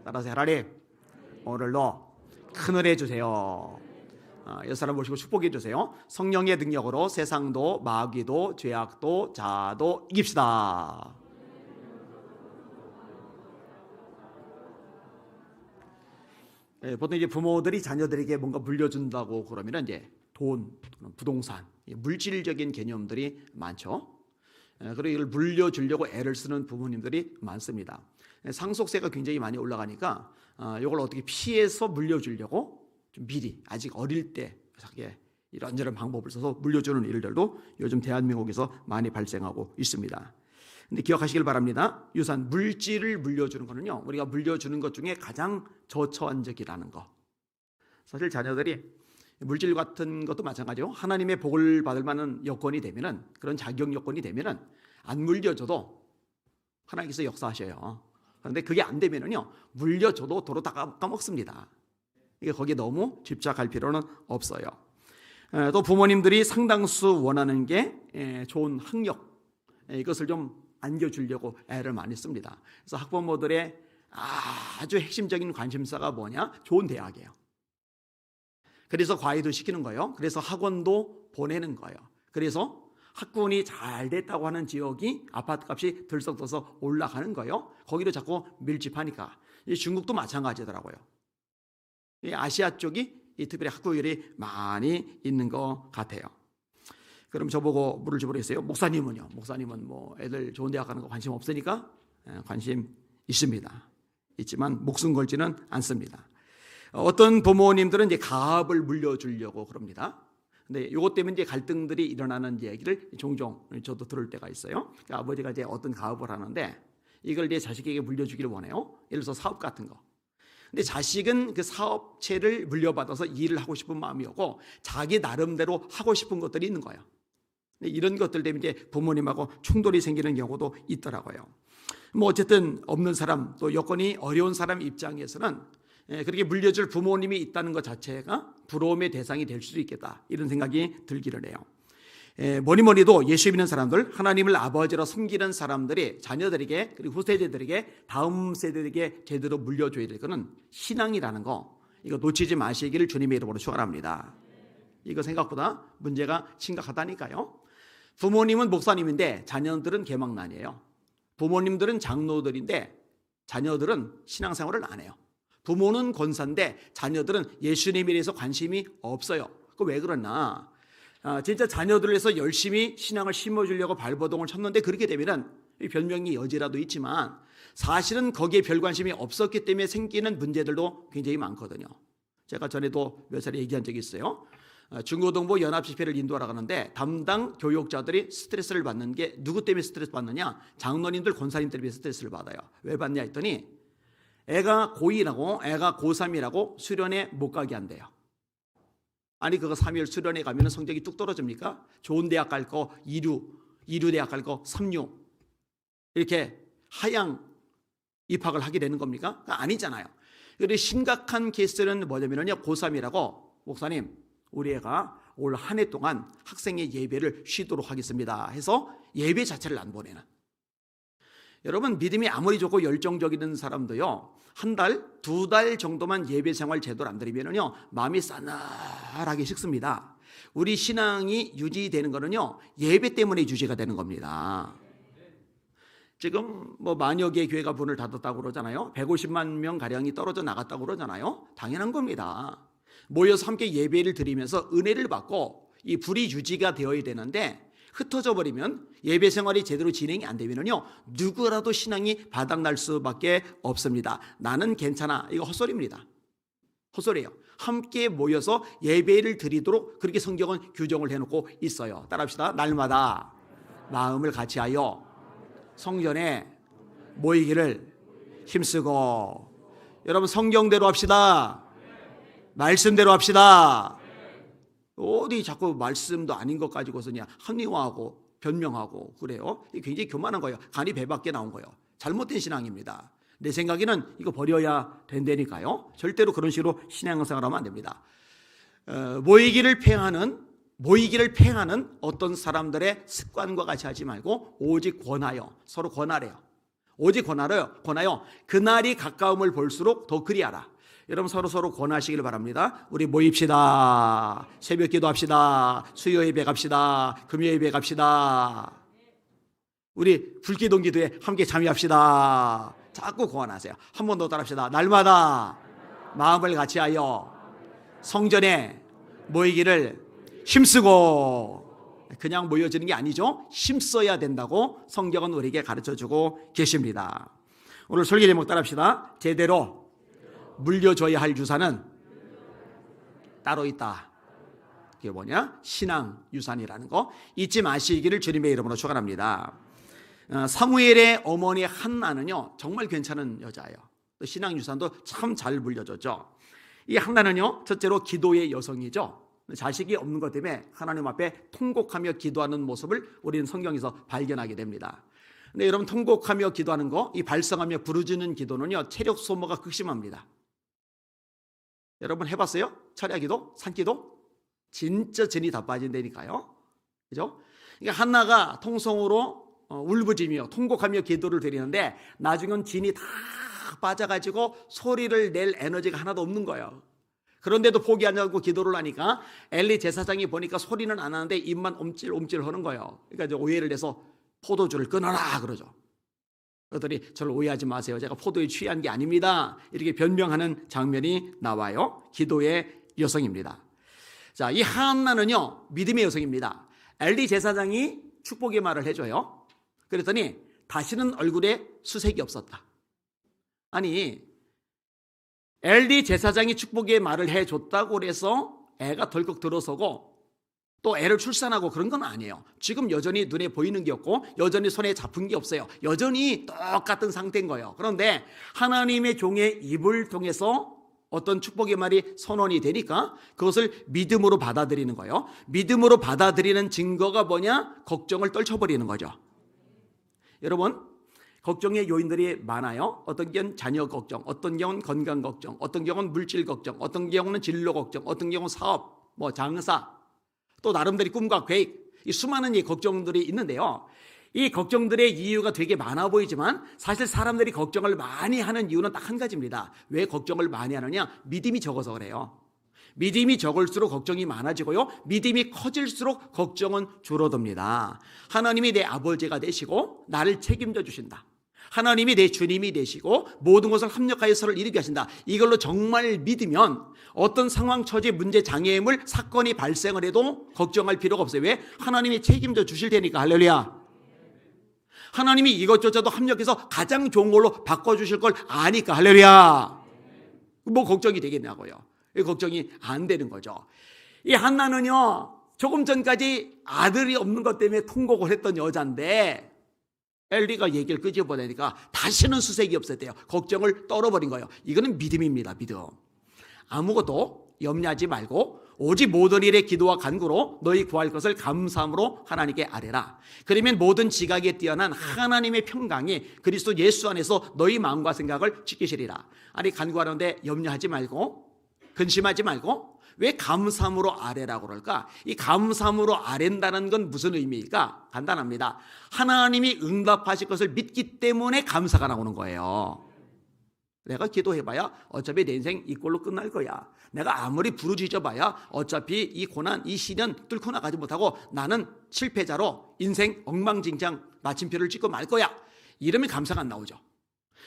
따라서 하나님 오늘도 큰 은혜 주세요. 이 사람 모시고 축복해 주세요. 성령의 능력으로 세상도 마귀도 죄악도 자도 이깁시다. 보통 이제 부모들이 자녀들에게 뭔가 물려준다고 그러면 이제 돈, 부동산, 물질적인 개념들이 많죠. 그리고 이걸 물려주려고 애를 쓰는 부모님들이 많습니다. 상속세가 굉장히 많이 올라가니까 이걸 어떻게 피해서 물려주려고 좀 미리 아직 어릴 때 이런저런 방법을 써서 물려주는 일들도 요즘 대한민국에서 많이 발생하고 있습니다. 근데 기억하시길 바랍니다. 유산, 물질을 물려주는 거는요, 우리가 물려주는 것 중에 가장 저처한적이라는 거. 사실 자녀들이 물질 같은 것도 마찬가지요. 하나님의 복을 받을 만한 여건이 되면은, 그런 자격 여건이 되면은 안 물려줘도 하나님께서 역사하셔요. 그런데 그게 안 되면은요, 물려줘도 도로 다 까먹습니다. 이게 거기에 너무 집착할 필요는 없어요. 또 부모님들이 상당수 원하는 게 좋은 학력, 이것을 좀 안겨주려고 애를 많이 씁니다. 그래서 학부모들의 아주 핵심적인 관심사가 뭐냐? 좋은 대학이에요. 그래서 과외도 시키는 거예요. 그래서 학원도 보내는 거예요. 그래서 학군이 잘 됐다고 하는 지역이 아파트값이 들썩들썩 올라가는 거예요. 거기로 자꾸 밀집하니까. 중국도 마찬가지더라고요. 아시아 쪽이 특별히 학구열이 많이 있는 것 같아요. 그럼 저보고 물을지 모르겠어요. 목사님은요? 목사님은 뭐 애들 좋은 대학 가는 거 관심 없으니까? 관심 있습니다. 있지만 목숨 걸지는 않습니다. 어떤 부모님들은 이제 가업을 물려주려고 그럽니다. 근데 이것 때문에 이제 갈등들이 일어나는 얘기를 종종 저도 들을 때가 있어요. 그러니까 아버지가 이제 어떤 가업을 하는데 이걸 이제 자식에게 물려주기를 원해요. 예를 들어서 사업 같은 거. 근데 자식은 그 사업체를 물려받아서 일을 하고 싶은 마음이 오고 자기 나름대로 하고 싶은 것들이 있는 거예요. 이런 것들 때문에 이제 부모님하고 충돌이 생기는 경우도 있더라고요. 뭐 어쨌든 없는 사람 또 여건이 어려운 사람 입장에서는 그렇게 물려줄 부모님이 있다는 것 자체가 부러움의 대상이 될 수도 있겠다, 이런 생각이 들기를 해요. 뭐니뭐니도 예수 믿는 사람들, 하나님을 아버지로 섬기는 사람들이 자녀들에게 그리고 후세대들에게 다음 세대에게 제대로 물려줘야 될 것은 신앙이라는 거, 이거 놓치지 마시기를 주님의 이름으로 축원합니다. 이거 생각보다 문제가 심각하다니까요. 부모님은 목사님인데 자녀들은 개망난이에요. 부모님들은 장로들인데 자녀들은 신앙생활을 안 해요. 부모는 권사인데 자녀들은 예수님에 대해서 관심이 없어요. 그 왜 그러나? 진짜 자녀들을 위해서 열심히 신앙을 심어주려고 발버둥을 쳤는데 그렇게 되면은 변명이 여지라도 있지만 사실은 거기에 별 관심이 없었기 때문에 생기는 문제들도 굉장히 많거든요. 제가 전에도 몇 차례 얘기한 적이 있어요. 중고등부 연합집회를 인도하러 가는데 담당 교육자들이 스트레스를 받는 게 누구 때문에 스트레스 받느냐? 장로님들, 권사님들 때문에 스트레스를 받아요. 왜 받냐 했더니 애가 고2라고 애가 고3이라고 수련회 못 가게 한대요. 아니 그거 3일 수련회 가면 성적이 뚝 떨어집니까? 좋은 대학 갈 거 2류 대학 갈 거 3류 이렇게 하향 입학을 하게 되는 겁니까? 아니잖아요. 그리고 심각한 케이스는 뭐냐면요, 고3이라고 목사님 우리 애가 올 한 해 동안 학생의 예배를 쉬도록 하겠습니다 해서 예배 자체를 안 보내는. 여러분 믿음이 아무리 좋고 열정적인 사람도요, 한 달, 2달 정도만 예배 생활 제대로 안 드리면요 마음이 싸늘하게 식습니다. 우리 신앙이 유지되는 거는요 예배 때문에 유지가 되는 겁니다. 지금 뭐 만여 개 교회가 문을 닫았다고 그러잖아요. 150만 명 가량이 떨어져 나갔다고 그러잖아요. 당연한 겁니다. 모여서 함께 예배를 드리면서 은혜를 받고 이 불이 유지가 되어야 되는데 흩어져 버리면 예배 생활이 제대로 진행이 안 되면요 누구라도 신앙이 바닥날 수밖에 없습니다. 나는 괜찮아, 이거 헛소리입니다. 헛소리예요. 함께 모여서 예배를 드리도록 그렇게 성경은 규정을 해놓고 있어요. 따라합시다. 날마다 마음을 같이하여 성전에 모이기를 힘쓰고. 여러분 성경대로 합시다. 말씀대로 합시다. 어디 자꾸 말씀도 아닌 것 가지고서 그냥 합리화하고 변명하고 그래요. 이게 굉장히 교만한 거예요. 간이 배 밖에 나온 거예요. 잘못된 신앙입니다. 내 생각에는 이거 버려야 된다니까요. 절대로 그런 식으로 신앙생활하면 안 됩니다. 모이기를 팽하는 어떤 사람들의 습관과 같이 하지 말고 오직 권하여, 서로 권하래요. 오직 권하여 그날이 가까움을 볼수록 더 그리하라. 여러분 서로 권하시길 바랍니다. 우리 모입시다. 새벽 기도합시다. 수요 예배 갑시다. 금요 예배 갑시다. 우리 불기도 기도에 함께 참여합시다. 자꾸 권하세요. 한 번 더 따라합시다. 날마다 마음을 같이하여 성전에 모이기를 힘쓰고. 그냥 모여지는 게 아니죠. 힘써야 된다고 성경은 우리에게 가르쳐주고 계십니다. 오늘 설교 제목 따라합시다. 제대로 물려줘야 할 유산은 따로 있다. 그게 뭐냐? 신앙 유산이라는 거 잊지 마시기를 주님의 이름으로 축원합니다. 사무엘의 어머니 한나는요 정말 괜찮은 여자예요. 또 신앙 유산도 참 잘 물려줬죠. 이 한나는요 첫째로 기도의 여성이죠. 자식이 없는 것 때문에 하나님 앞에 통곡하며 기도하는 모습을 우리는 성경에서 발견하게 됩니다. 근데 여러분 통곡하며 기도하는 거, 이 발성하며 부르짖는 기도는요 체력 소모가 극심합니다. 여러분 해봤어요? 철야 기도, 산기도? 진짜 진이 다 빠진다니까요. 그죠? 그러니까 한나가 통성으로 울부짖으며 통곡하며 기도를 드리는데 나중엔 진이 다 빠져가지고 소리를 낼 에너지가 하나도 없는 거예요. 그런데도 포기하지 않고 기도를 하니까 엘리 제사장이 보니까 소리는 안 하는데 입만 옴찔옴찔 하는 거예요. 그러니까 이제 오해를 해서 포도주를 끊어라 그러죠. 그러더니 저를 오해하지 마세요. 제가 포도에 취한 게 아닙니다. 이렇게 변명하는 장면이 나와요. 기도의 여성입니다. 자, 이 한나는요 믿음의 여성입니다. 엘리 제사장이 축복의 말을 해줘요. 그랬더니 다시는 얼굴에 수색이 없었다. 아니 엘리 제사장이 축복의 말을 해줬다고 해서 애가 덜컥 들어서고 또 애를 출산하고 그런 건 아니에요. 지금 여전히 눈에 보이는 게 없고 여전히 손에 잡힌 게 없어요. 여전히 똑같은 상태인 거예요. 그런데 하나님의 종의 입을 통해서 어떤 축복의 말이 선언이 되니까 그것을 믿음으로 받아들이는 거예요. 믿음으로 받아들이는 증거가 뭐냐? 걱정을 떨쳐버리는 거죠. 여러분 걱정의 요인들이 많아요. 어떤 경우는 자녀 걱정, 어떤 경우는 건강 걱정, 어떤 경우는 물질 걱정, 어떤 경우는 진로 걱정, 어떤 경우는 사업, 장사, 또 나름대로 꿈과 계획, 이 수많은 이 걱정들이 있는데요. 이 걱정들의 이유가 되게 많아 보이지만 사실 사람들이 걱정을 많이 하는 이유는 딱 한 가지입니다. 왜 걱정을 많이 하느냐? 믿음이 적어서 그래요. 믿음이 적을수록 걱정이 많아지고요. 믿음이 커질수록 걱정은 줄어듭니다. 하나님이 내 아버지가 되시고 나를 책임져 주신다. 하나님이 내 주님이 되시고 모든 것을 합력하여 서를 이루게 하신다. 이걸로 정말 믿으면 어떤 상황, 처지, 문제, 장애물, 사건이 발생을 해도 걱정할 필요가 없어요. 왜? 하나님이 책임져 주실 테니까. 할렐루야. 하나님이 이것조차도 합력해서 가장 좋은 걸로 바꿔주실 걸 아니까. 할렐루야. 뭐 걱정이 되겠냐고요. 걱정이 안 되는 거죠. 이 한나는요 조금 전까지 아들이 없는 것 때문에 통곡을 했던 여자인데 엘리가 얘기를 끄집어내니까 다시는 수색이 없었대요. 걱정을 떨어버린 거예요. 이거는 믿음입니다. 믿음. 아무것도 염려하지 말고 오직 모든 일에 기도와 간구로 너희 구할 것을 감사함으로 하나님께 아뢰라. 그러면 모든 지각에 뛰어난 하나님의 평강이 그리스도 예수 안에서 너희 마음과 생각을 지키시리라. 아니 간구하는데 염려하지 말고 근심하지 말고 왜 감사함으로 아뢰라고 그럴까? 이 감사함으로 아뢰다는 건 무슨 의미일까? 간단합니다. 하나님이 응답하실 것을 믿기 때문에 감사가 나오는 거예요. 내가 기도해봐야 어차피 내 인생 이꼴로 끝날 거야. 내가 아무리 부르짖어봐야 어차피 이 고난, 이 시련 뚫고 나가지 못하고 나는 실패자로 인생 엉망진창 마침표를 찍고 말 거야. 이러면 감사가 안 나오죠.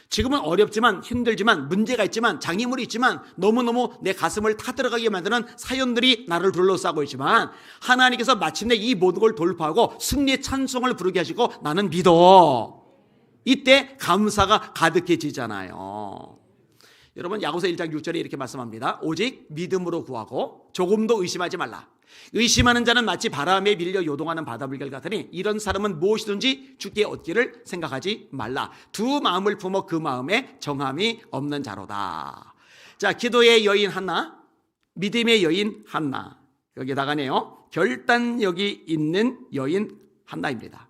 지금은 어렵지만 힘들지만 문제가 있지만 장애물이 있지만 너무너무 내 가슴을 타들어가게 만드는 사연들이 나를 둘러싸고 있지만 하나님께서 마침내 이 모든 걸 돌파하고 승리의 찬송을 부르게 하시고 나는 믿어. 이때 감사가 가득해지잖아요. 여러분 야고보서 1장 6절에 이렇게 말씀합니다. 오직 믿음으로 구하고 조금도 의심하지 말라. 의심하는 자는 마치 바람에 밀려 요동하는 바다물결 같으니 이런 사람은 무엇이든지 주께 얻기를 생각하지 말라. 두 마음을 품어 그 마음에 정함이 없는 자로다. 자, 기도의 여인 한나, 믿음의 여인 한나, 여기다가네요 결단력이 있는 여인 한나입니다.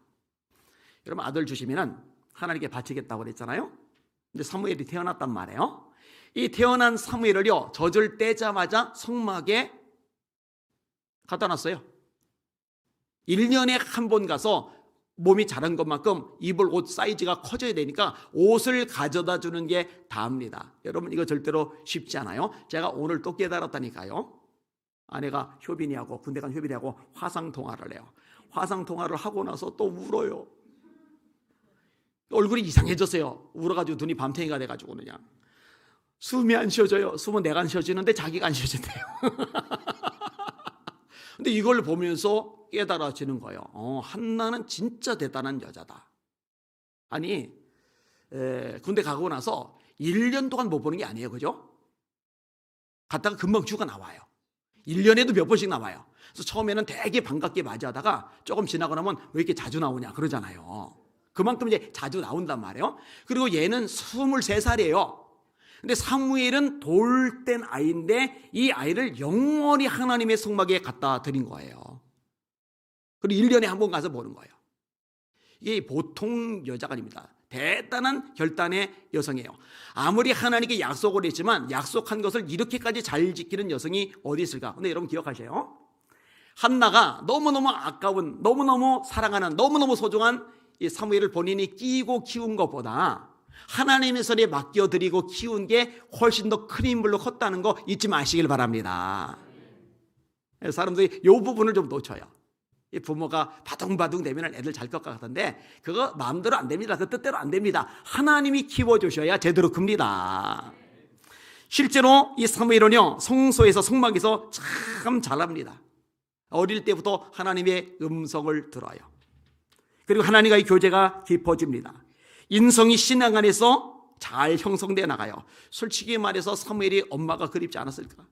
여러분 아들 주시면은 하나님께 바치겠다고 그랬잖아요. 근데 사무엘이 태어났단 말이에요. 이 태어난 사무엘을요 젖을 떼자마자 성막에 갖다 놨어요. 1년에 한 번 가서 몸이 자란 것만큼 입을 옷 사이즈가 커져야 되니까 옷을 가져다 주는 게 다입니다. 여러분 이거 절대로 쉽지 않아요. 제가 오늘 또 깨달았다니까요. 아내가 효빈이하고 군대 간 효빈이하고 화상통화를 해요. 화상통화를 하고 나서 또 울어요. 얼굴이 이상해졌어요. 울어가지고 눈이 밤탱이가 돼가지고 그냥 숨이 안 쉬어져요. 숨은 내가 안 쉬어지는데 자기가 안 쉬어진대요. 근데 이걸 보면서 깨달아지는 거예요. 한나는 진짜 대단한 여자다. 아니 군대 가고 나서 1년 동안 못 보는 게 아니에요. 그죠? 갔다가 금방 휴가 나와요. 1년에도 몇 번씩 나와요. 그래서 처음에는 되게 반갑게 맞이하다가 조금 지나고 나면 왜 이렇게 자주 나오냐 그러잖아요. 그만큼 이제 자주 나온단 말이에요. 그리고 얘는 23살이에요. 근데 사무엘은 돌된 아이인데 이 아이를 영원히 하나님의 성막에 갖다 드린 거예요. 그리고 1년에 한 번 가서 보는 거예요. 이게 보통 여자가 아닙니다. 대단한 결단의 여성이에요. 아무리 하나님께 약속을 했지만 약속한 것을 이렇게까지 잘 지키는 여성이 어디 있을까? 근데 여러분 기억하세요. 한나가 너무너무 아까운, 너무너무 사랑하는, 너무너무 소중한 이 사무엘을 본인이 끼고 키운 것보다 하나님의 손에 맡겨드리고 키운 게 훨씬 더 큰 인물로 컸다는 거 잊지 마시길 바랍니다. 사람들이 이 부분을 좀 놓쳐요. 이 부모가 바둥바둥 되면 애들 잘 것 같은데 그거 마음대로 안 됩니다. 그 뜻대로 안 됩니다. 하나님이 키워주셔야 제대로 큽니다. 실제로 이 사무엘은요 성소에서 성막에서 참 잘합니다. 어릴 때부터 하나님의 음성을 들어요. 그리고 하나님과의 교제가 깊어집니다. 인성이 신앙 안에서 잘 형성되어 나가요. 솔직히 말해서 사무엘이 엄마가 그립지 않았을까?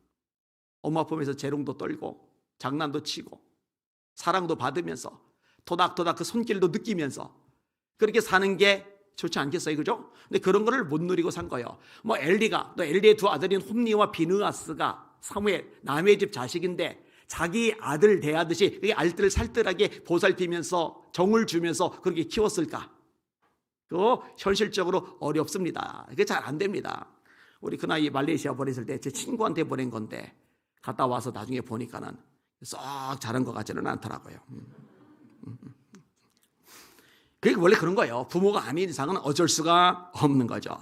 엄마 보면서 재롱도 떨고 장난도 치고 사랑도 받으면서 토닥토닥 그 손길도 느끼면서 그렇게 사는 게 좋지 않겠어요? 그죠? 근데 그런 거를 못 누리고 산 거예요. 뭐 엘리가, 또 엘리의 두 아들인 홈니와 비느하스가 사무엘 남의 집 자식인데 자기 아들 대하듯이 알뜰 살뜰하게 보살피면서 정을 주면서 그렇게 키웠을까? 그거 현실적으로 어렵습니다. 그게 잘 안 됩니다. 우리 그 나이 말레이시아 보냈을 때 제 친구한테 보낸 건데 갔다 와서 나중에 보니까는 썩 잘한 것 같지는 않더라고요. 그게 원래 그런 거예요. 부모가 아닌 이상은 어쩔 수가 없는 거죠.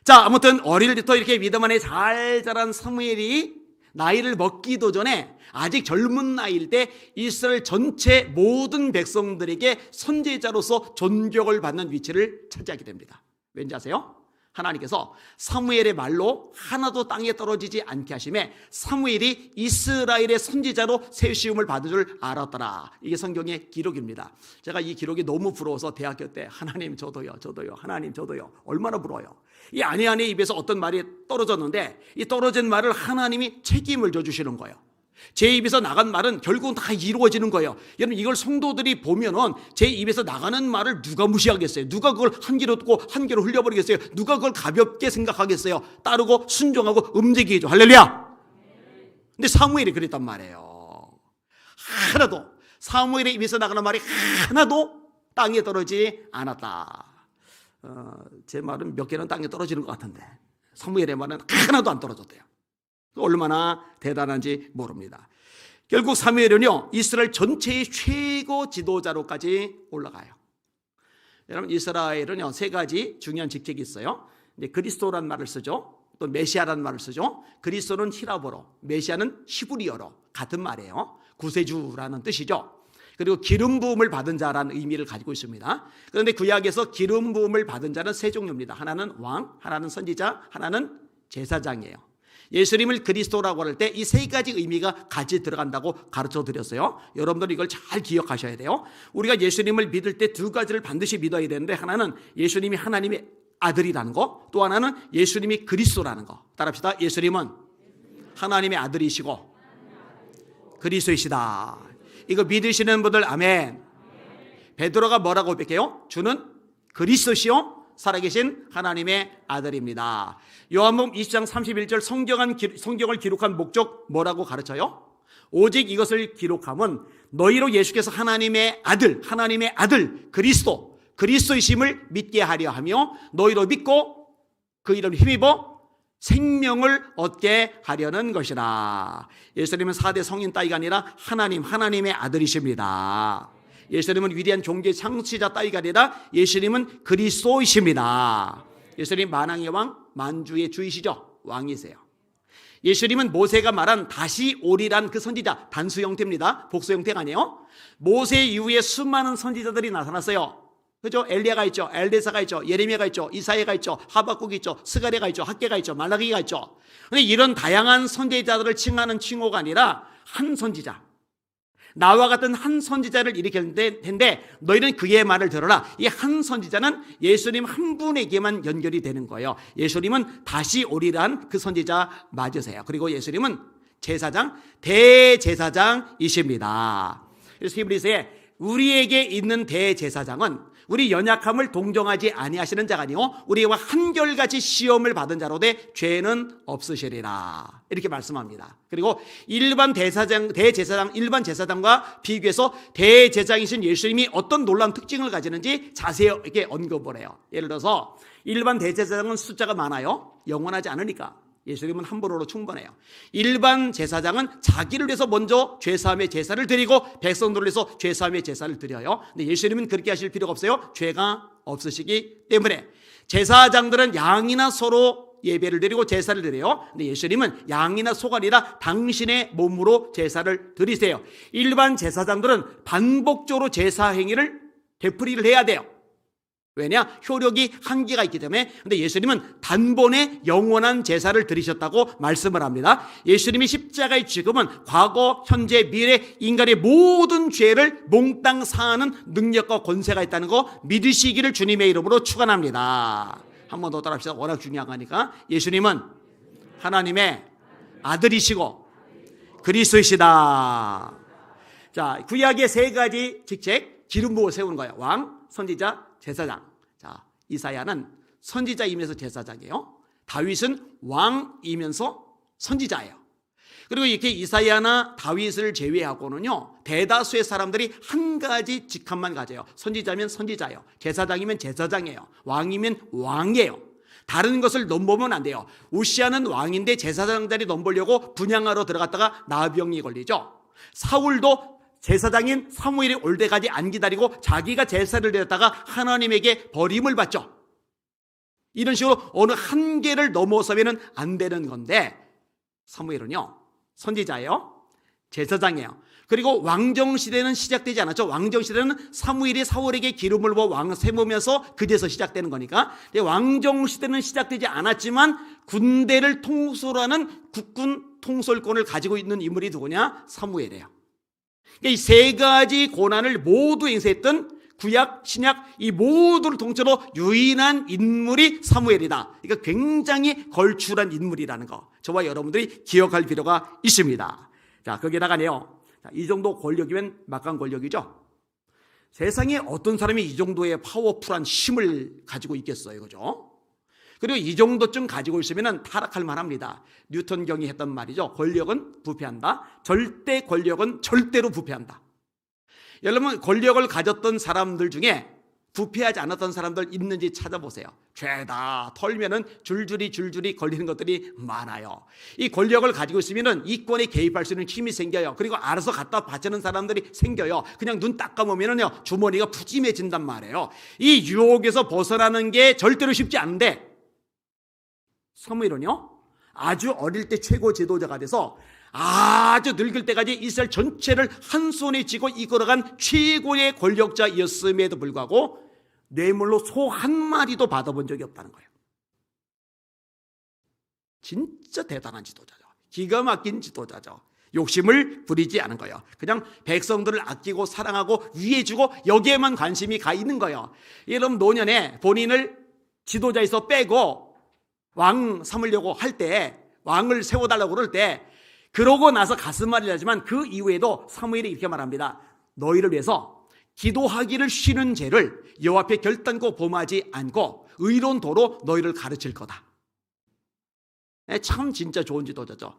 자, 아무튼 어릴 때부터 이렇게 믿음 안에 잘 자란 사무엘이 나이를 먹기도 전에 아직 젊은 나이일 때 이스라엘 전체 모든 백성들에게 선지자로서 존경을 받는 위치를 차지하게 됩니다. 왠지 아세요? 하나님께서 사무엘의 말로 하나도 땅에 떨어지지 않게 하심에 사무엘이 이스라엘의 선지자로 세우심을 받은 줄 알았더라. 이게 성경의 기록입니다. 제가 이 기록이 너무 부러워서 대학교 때 하나님 저도요 하나님 저도요 얼마나 부러워요. 이 아내의 입에서 어떤 말이 떨어졌는데 이 떨어진 말을 하나님이 책임을 져주시는 거예요. 제 입에서 나간 말은 결국은 다 이루어지는 거예요. 여러분 이걸 성도들이 보면은 제 입에서 나가는 말을 누가 무시하겠어요? 누가 그걸 한 귀로 듣고 한 귀로 흘려버리겠어요? 누가 그걸 가볍게 생각하겠어요? 따르고 순종하고 움직이죠. 할렐루야. 근데 사무엘이 그랬단 말이에요. 하나도 사무엘의 입에서 나가는 말이 하나도 땅에 떨어지지 않았다. 제 말은 몇 개는 땅에 떨어지는 것 같은데 사무엘의 말은 하나도 안 떨어졌대요. 얼마나 대단한지 모릅니다. 결국 사무엘은요 이스라엘 전체의 최고 지도자로까지 올라가요. 여러분 이스라엘은요 세 가지 중요한 직책이 있어요. 이제 그리스도란 말을 쓰죠. 또 메시아란 말을 쓰죠. 그리스도는 히라보로, 메시아는 히브리어로 같은 말이에요. 구세주라는 뜻이죠. 그리고 기름 부음을 받은 자라는 의미를 가지고 있습니다. 그런데 구약에서 기름 부음을 받은 자는 세 종류입니다. 하나는 왕, 하나는 선지자, 하나는 제사장이에요. 예수님을 그리스도라고 할 때 이 세 가지 의미가 같이 들어간다고 가르쳐 드렸어요. 여러분들 이걸 잘 기억하셔야 돼요. 우리가 예수님을 믿을 때 두 가지를 반드시 믿어야 되는데 하나는 예수님이 하나님의 아들이라는 거, 또 하나는 예수님이 그리스도라는 거. 따라합시다. 예수님은 하나님의 아들이시고 그리스도이시다. 이거 믿으시는 분들 아멘. 베드로가 뭐라고 고백해요? 주는 그리스도시요 살아계신 하나님의 아들입니다. 요한복음 20장 31절 성경을 기록한 목적 뭐라고 가르쳐요? 오직 이것을 기록함은 너희로 예수께서 하나님의 아들 그리스도이심을 믿게 하려 하며 너희로 믿고 그 이름을 힘입어 생명을 얻게 하려는 것이라. 예수님은 4대 성인 따위가 아니라 하나님의 아들이십니다. 예수님은 위대한 종교의 창시자 따위가 아니라 예수님은 그리스도이십니다. 예수님 만왕의 왕, 만주의 주이시죠. 왕이세요. 예수님은 모세가 말한 다시 오리란 그 선지자, 단수 형태입니다. 복수 형태가 아니에요. 모세 이후에 수많은 선지자들이 나타났어요. 그죠? 엘리야가 있죠. 엘데사가 있죠. 예레미야가 있죠. 이사야가 있죠. 하박국이 있죠. 스가랴가 있죠. 학개가 있죠. 말라기가 있죠. 근데 이런 다양한 선지자들을 칭하는 칭호가 아니라 한 선지자, 나와 같은 한 선지자를 일으켰을 텐데 너희는 그의 말을 들어라. 이 한 선지자는 예수님 한 분에게만 연결이 되는 거예요. 예수님은 다시 오리란 그 선지자 맞으세요. 그리고 예수님은 제사장, 대제사장이십니다. 그래서 히브리서에 우리에게 있는 대제사장은 우리 연약함을 동정하지 아니하시는 자가 아니요 우리와 한결같이 시험을 받은 자로 돼 죄는 없으시리라, 이렇게 말씀합니다. 그리고 일반 제사장과 비교해서 대제사장이신 예수님이 어떤 놀라운 특징을 가지는지 자세하게 언급을 해요. 예를 들어서 일반 대제사장은 숫자가 많아요. 영원하지 않으니까. 예수님은 한 번으로 충분해요. 일반 제사장은 자기를 위해서 먼저 죄사함의 제사를 드리고 백성들을 위해서 죄사함의 제사를 드려요. 근데 예수님은 그렇게 하실 필요가 없어요. 죄가 없으시기 때문에. 제사장들은 양이나 소로 예배를 드리고 제사를 드려요. 근데 예수님은 양이나 소가 아니라 당신의 몸으로 제사를 드리세요. 일반 제사장들은 반복적으로 제사 행위를 되풀이를 해야 돼요. 왜냐? 효력이 한계가 있기 때문에. 근데 예수님은 단번에 영원한 제사를 드리셨다고 말씀을 합니다. 예수님이 십자가의 죽음은 과거, 현재, 미래 인간의 모든 죄를 몽땅 사하는 능력과 권세가 있다는 거 믿으시기를 주님의 이름으로 축원합니다. 한 번 더 따라합시다. 워낙 중요한 거니까. 예수님은 하나님의 아들이시고 그리스도이시다. 자, 구약의 세 가지 직책, 기름 부어 세우는 거예요. 왕, 선지자, 제사장. 자, 이사야는 선지자이면서 제사장이에요. 다윗은 왕이면서 선지자예요. 그리고 이렇게 이사야나 다윗을 제외하고는요, 대다수의 사람들이 한 가지 직함만 가져요. 선지자면 선지자예요. 제사장이면 제사장이에요. 왕이면 왕이에요. 다른 것을 넘보면 안 돼요. 우시아는 왕인데 제사장 자리 넘보려고 분향하러 들어갔다가 나병이 걸리죠. 사울도 제사장인 사무엘이 올 때까지 안 기다리고 자기가 제사를 드렸다가 하나님에게 버림을 받죠. 이런 식으로 어느 한계를 넘어서면 안 되는 건데, 사무엘은요 선지자예요. 제사장이에요. 그리고 왕정시대는 시작되지 않았죠. 왕정시대는 사무엘이 사울에게 기름을 부어 왕 세우면서 그제서 시작되는 거니까. 왕정시대는 시작되지 않았지만 군대를 통솔하는 국군 통솔권을 가지고 있는 인물이 누구냐? 사무엘이에요. 이 세 가지 고난을 모두 행사했던 구약, 신약 이 모두를 통째로 유일한 인물이 사무엘이다. 그러니까 굉장히 걸출한 인물이라는 거, 저와 여러분들이 기억할 필요가 있습니다. 자, 거기에다가네요, 이 정도 권력이면 막강 권력이죠. 세상에 어떤 사람이 이 정도의 파워풀한 힘을 가지고 있겠어요, 그죠? 그리고 이 정도쯤 가지고 있으면 타락할 만합니다. 뉴턴 경이 했던 말이죠. 권력은 부패한다. 절대 권력은 절대로 부패한다. 여러분, 권력을 가졌던 사람들 중에 부패하지 않았던 사람들 있는지 찾아보세요. 죄다 털면은 줄줄이 걸리는 것들이 많아요. 이 권력을 가지고 있으면은 이권에 개입할 수 있는 힘이 생겨요. 그리고 알아서 갖다 바치는 사람들이 생겨요. 그냥 눈 딱 감으면은요 주머니가 푸짐해진단 말이에요. 이 유혹에서 벗어나는 게 절대로 쉽지 않은데, 사무엘은요 아주 어릴 때 최고 지도자가 돼서 아주 늙을 때까지 이스라엘 전체를 한 손에 쥐고 이끌어간 최고의 권력자였음에도 불구하고 뇌물로 소 한 마리도 받아본 적이 없다는 거예요. 진짜 대단한 지도자죠. 기가 막힌 지도자죠. 욕심을 부리지 않은 거예요. 그냥 백성들을 아끼고 사랑하고 위해주고 여기에만 관심이 가 있는 거예요. 여러분, 노년에 본인을 지도자에서 빼고 왕 삼으려고 할 때, 왕을 세워달라고 그럴 때, 그러고 나서 가슴앓이 하지만 그 이후에도 사무엘이 이렇게 말합니다. 너희를 위해서 기도하기를 쉬는 죄를 여호와 앞에 결단코 범하지 않고 의로운 도로 너희를 가르칠 거다. 참 진짜 좋은 지도자죠.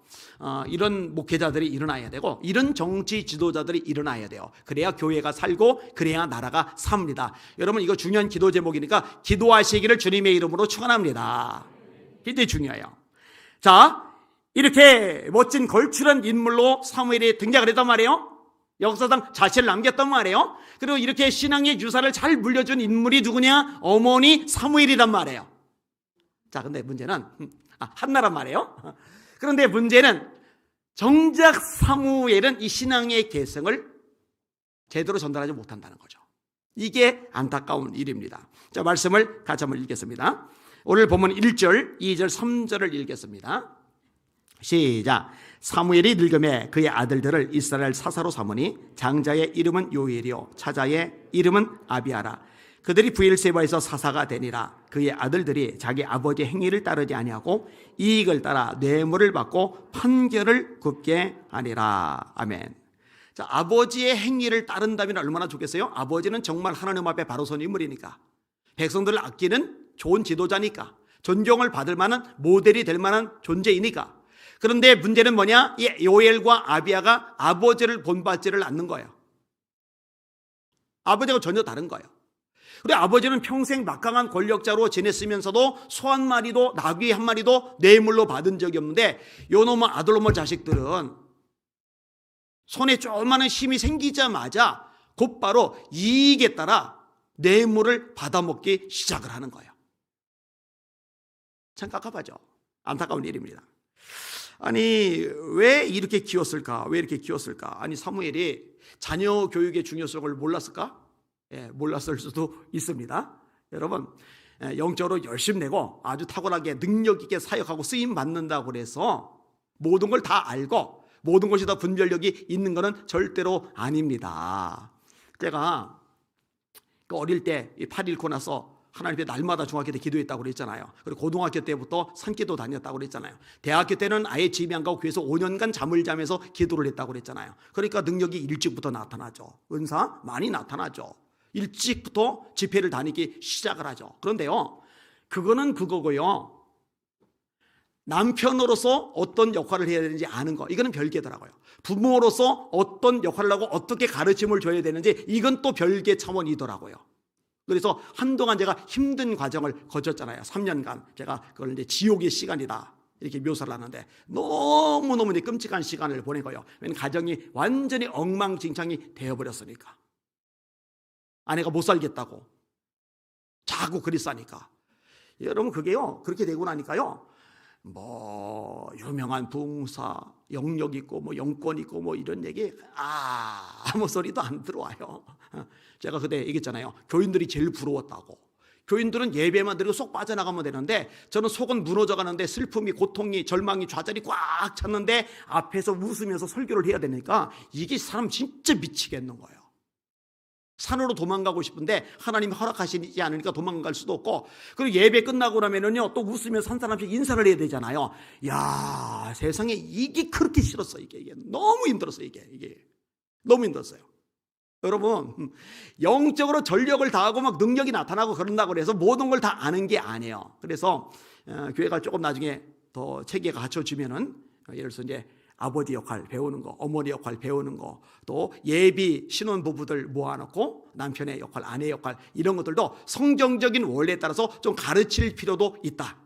이런 목회자들이 일어나야 되고 이런 정치 지도자들이 일어나야 돼요. 그래야 교회가 살고 그래야 나라가 삽니다. 여러분, 이거 중요한 기도 제목이니까 기도하시기를 주님의 이름으로 축원합니다. 굉장히 중요해요. 자, 이렇게 멋진 걸출한 인물로 사무엘이 등장을 했단 말이에요. 역사상 자체를 남겼단 말이에요. 그리고 이렇게 신앙의 유산을 잘 물려준 인물이 누구냐? 어머니 사무엘이란 말이에요. 자, 근데 문제는 한나란 말이에요. 그런데 문제는 정작 사무엘은 이 신앙의 개성을 제대로 전달하지 못한다는 거죠. 이게 안타까운 일입니다. 자, 말씀을 같이 한번 읽겠습니다. 오늘 본문 1절, 2절, 3절을 읽겠습니다. 시작. 사무엘이 늙음에 그의 아들들을 이스라엘 사사로 삼으니 장자의 이름은 요엘이요 차자의 이름은 아비아라. 그들이 브엘세바에서 사사가 되니라. 그의 아들들이 자기 아버지의 행위를 따르지 아니하고 이익을 따라 뇌물을 받고 판결을 굽게 하니라. 아멘. 자, 아버지의 행위를 따른다면 얼마나 좋겠어요? 아버지는 정말 하나님 앞에 바로 선 인물이니까, 백성들을 아끼는 좋은 지도자니까, 존경을 받을 만한 모델이 될 만한 존재이니까. 그런데 문제는 뭐냐? 이 요엘과 아비아가 아버지를 본받지를 않는 거예요. 아버지하고 전혀 다른 거예요. 그리고 아버지는 평생 막강한 권력자로 지냈으면서도 소 한 마리도 나귀 한 마리도 뇌물로 받은 적이 없는데, 요놈의 아들놈의 자식들은 손에 조그마한 힘이 생기자마자 곧바로 이익에 따라 뇌물을 받아먹기 시작을 하는 거예요. 참 깝깝하죠. 안타까운 일입니다. 아니, 왜 이렇게 키웠을까? 왜 이렇게 키웠을까? 아니, 사무엘이 자녀 교육의 중요성을 몰랐을까? 예, 몰랐을 수도 있습니다. 여러분, 영적으로 열심히 내고 아주 탁월하게 능력 있게 사역하고 쓰임 받는다고 그래서 모든 걸 다 알고 모든 것이 다 분별력이 있는 것은 절대로 아닙니다. 제가 어릴 때 팔 잃고 나서 하나님 앞에 날마다 중학교 때 기도했다고 그랬잖아요. 그리고 고등학교 때부터 산기도 다녔다고 그랬잖아요. 대학교 때는 아예 집에 안 가고 교회에서 5년간 잠을 자면서 기도를 했다고 그랬잖아요. 그러니까 능력이 일찍부터 나타나죠. 은사 많이 나타나죠. 일찍부터 집회를 다니기 시작을 하죠. 그런데요, 그거는 그거고요, 남편으로서 어떤 역할을 해야 되는지 아는 거, 이거는 별개더라고요. 부모로서 어떤 역할을 하고 어떻게 가르침을 줘야 되는지, 이건 또 별개 차원이더라고요. 그래서 한동안 제가 힘든 과정을 거쳤잖아요. 3년간 제가 그걸 이제 지옥의 시간이다 이렇게 묘사를 하는데, 너무너무 이제 끔찍한 시간을 보낸 거예요. 왜냐하면 가정이 완전히 엉망진창이 되어버렸으니까. 아내가 못 살겠다고 자꾸 그리싸니까. 여러분, 그게요, 그렇게 되고 나니까요, 뭐 유명한 부흥사, 영역 있고 뭐 영권 있고 뭐 이런 얘기 아무 소리도 안 들어와요. 제가 그때 얘기했잖아요. 교인들이 제일 부러웠다고. 교인들은 예배만 드리고 쏙 빠져나가면 되는데, 저는 속은 무너져가는데 슬픔이, 고통이, 절망이, 좌절이 꽉 찼는데 앞에서 웃으면서 설교를 해야 되니까 이게 사람 진짜 미치겠는 거예요. 산으로 도망가고 싶은데 하나님이 허락하시지 않으니까 도망갈 수도 없고, 그리고 예배 끝나고 나면은요, 또 웃으면서 한 사람씩 인사를 해야 되잖아요. 야, 세상에 이게 그렇게 싫었어. 이게 너무 힘들었어. 이게 너무 힘들었어요. 여러분, 영적으로 전력을 다하고 막 능력이 나타나고 그런다고 해서 모든 걸 다 아는 게 아니에요. 그래서 교회가 조금 나중에 더 체계가 갖춰지면은, 예를 들어서 이제 아버지 역할 배우는 거, 어머니 역할 배우는 거, 또 예비 신혼부부들 모아놓고 남편의 역할, 아내의 역할, 이런 것들도 성경적인 원리에 따라서 좀 가르칠 필요도 있다,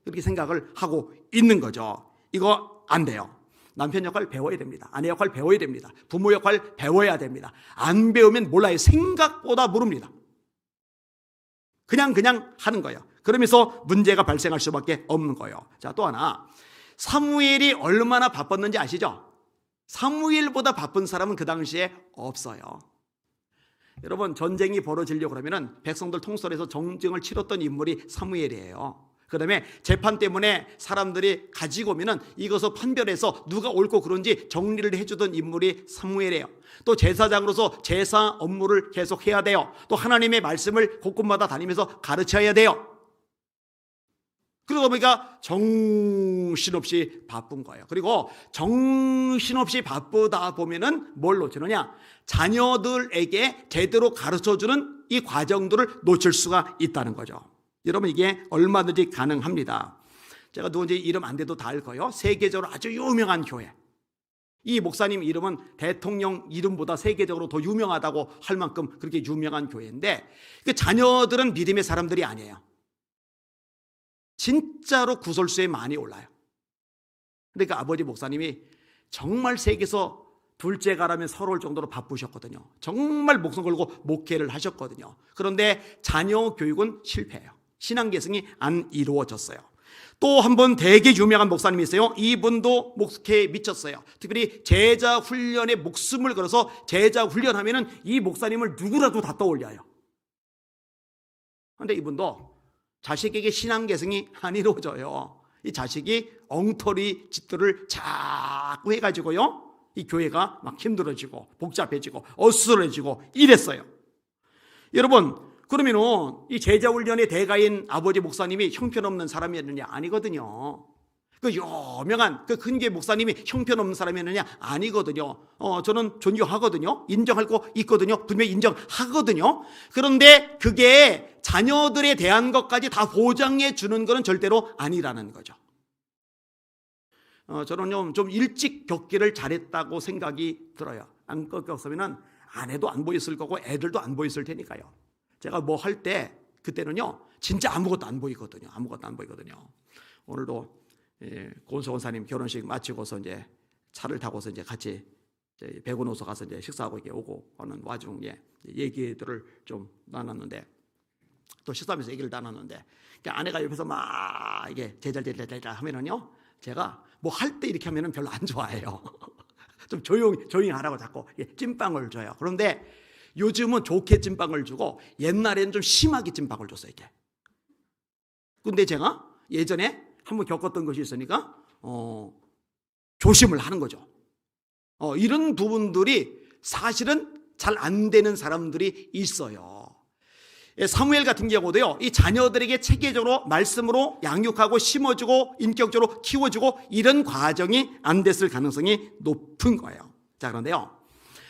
그렇게 생각을 하고 있는 거죠. 이거 안 돼요. 남편 역할 배워야 됩니다. 아내 역할 배워야 됩니다. 부모 역할 배워야 됩니다. 안 배우면 몰라요. 생각보다 모릅니다. 그냥 하는 거예요. 그러면서 문제가 발생할 수밖에 없는 거예요. 자, 또 하나, 사무엘이 얼마나 바빴는지 아시죠? 사무엘보다 바쁜 사람은 그 당시에 없어요. 여러분, 전쟁이 벌어지려고 그러면 백성들 통솔해서 전쟁을 치렀던 인물이 사무엘이에요. 그 다음에 재판 때문에 사람들이 가지고 오면은 이것을 판별해서 누가 옳고 그른지 정리를 해주던 인물이 사무엘이에요. 또 제사장으로서 제사 업무를 계속 해야 돼요. 또 하나님의 말씀을 곳곳마다 다니면서 가르쳐야 돼요. 그러다 보니까 정신없이 바쁜 거예요. 그리고 정신없이 바쁘다 보면은 뭘 놓치느냐? 자녀들에게 제대로 가르쳐주는 이 과정들을 놓칠 수가 있다는 거죠. 여러분, 이게 얼마든지 가능합니다. 제가 누군지 이름 안 돼도 다 알 거예요. 세계적으로 아주 유명한 교회. 이 목사님 이름은 대통령 이름보다 세계적으로 더 유명하다고 할 만큼 그렇게 유명한 교회인데, 그 자녀들은 믿음의 사람들이 아니에요. 진짜로 구설수에 많이 올라요. 그러니까 아버지 목사님이 정말 세계에서 둘째가라면 서러울 정도로 바쁘셨거든요. 정말 목숨 걸고 목회를 하셨거든요. 그런데 자녀 교육은 실패해요. 신앙 계승이 안 이루어졌어요. 또 한 번 되게 유명한 목사님이 있어요. 이분도 목회에 미쳤어요. 특별히 제자 훈련에 목숨을 걸어서 제자 훈련하면은 이 목사님을 누구라도 다 떠올려요. 그런데 이분도 자식에게 신앙 계승이 안 이루어져요. 이 자식이 엉터리 짓들을 자꾸 해가지고요, 이 교회가 막 힘들어지고 복잡해지고 어수선해지고 이랬어요. 여러분, 그러면은 이 제자훈련의 대가인 아버지 목사님이 형편없는 사람이었느냐? 아니거든요. 그 유명한 그 큰교회 목사님이 형편없는 사람이었느냐? 아니거든요. 저는 존경하거든요. 인정할 거 있거든요. 분명히 인정하거든요. 그런데 그게 자녀들에 대한 것까지 다 보장해 주는 것은 절대로 아니라는 거죠. 저는 좀 일찍 겪기를 잘했다고 생각이 들어요. 안 겪었으면 아내도 안 보였을 거고 애들도 안 보였을 테니까요. 제가 뭐 할 때 그때는요 진짜 아무것도 안 보이거든요. 아무것도 안 보이거든요. 오늘도 고은석 원사님 결혼식 마치고서 이제 차를 타고서 이제 같이 백운호소 가서 이제 식사하고 이렇게 오고 하는 와중에 얘기들을 좀 나눴는데, 또 식사하면서 얘기를 나눴는데, 그러니까 아내가 옆에서 막 이게 제잘제잘 하면은요, 제가 뭐 할 때 이렇게 하면은 별로 안 좋아해요. 좀 조용히 하라고 자꾸 찐빵을 줘요. 그런데 요즘은 좋게 찐빵을 주고 옛날에는 좀 심하게 찐빵을 줬어요. 이렇게. 근데 제가 예전에 한번 겪었던 것이 있으니까 조심을 하는 거죠. 이런 부분들이 사실은 잘 안 되는 사람들이 있어요. 사무엘 같은 경우도요, 이 자녀들에게 체계적으로 말씀으로 양육하고 심어주고 인격적으로 키워주고 이런 과정이 안 됐을 가능성이 높은 거예요. 자, 그런데요,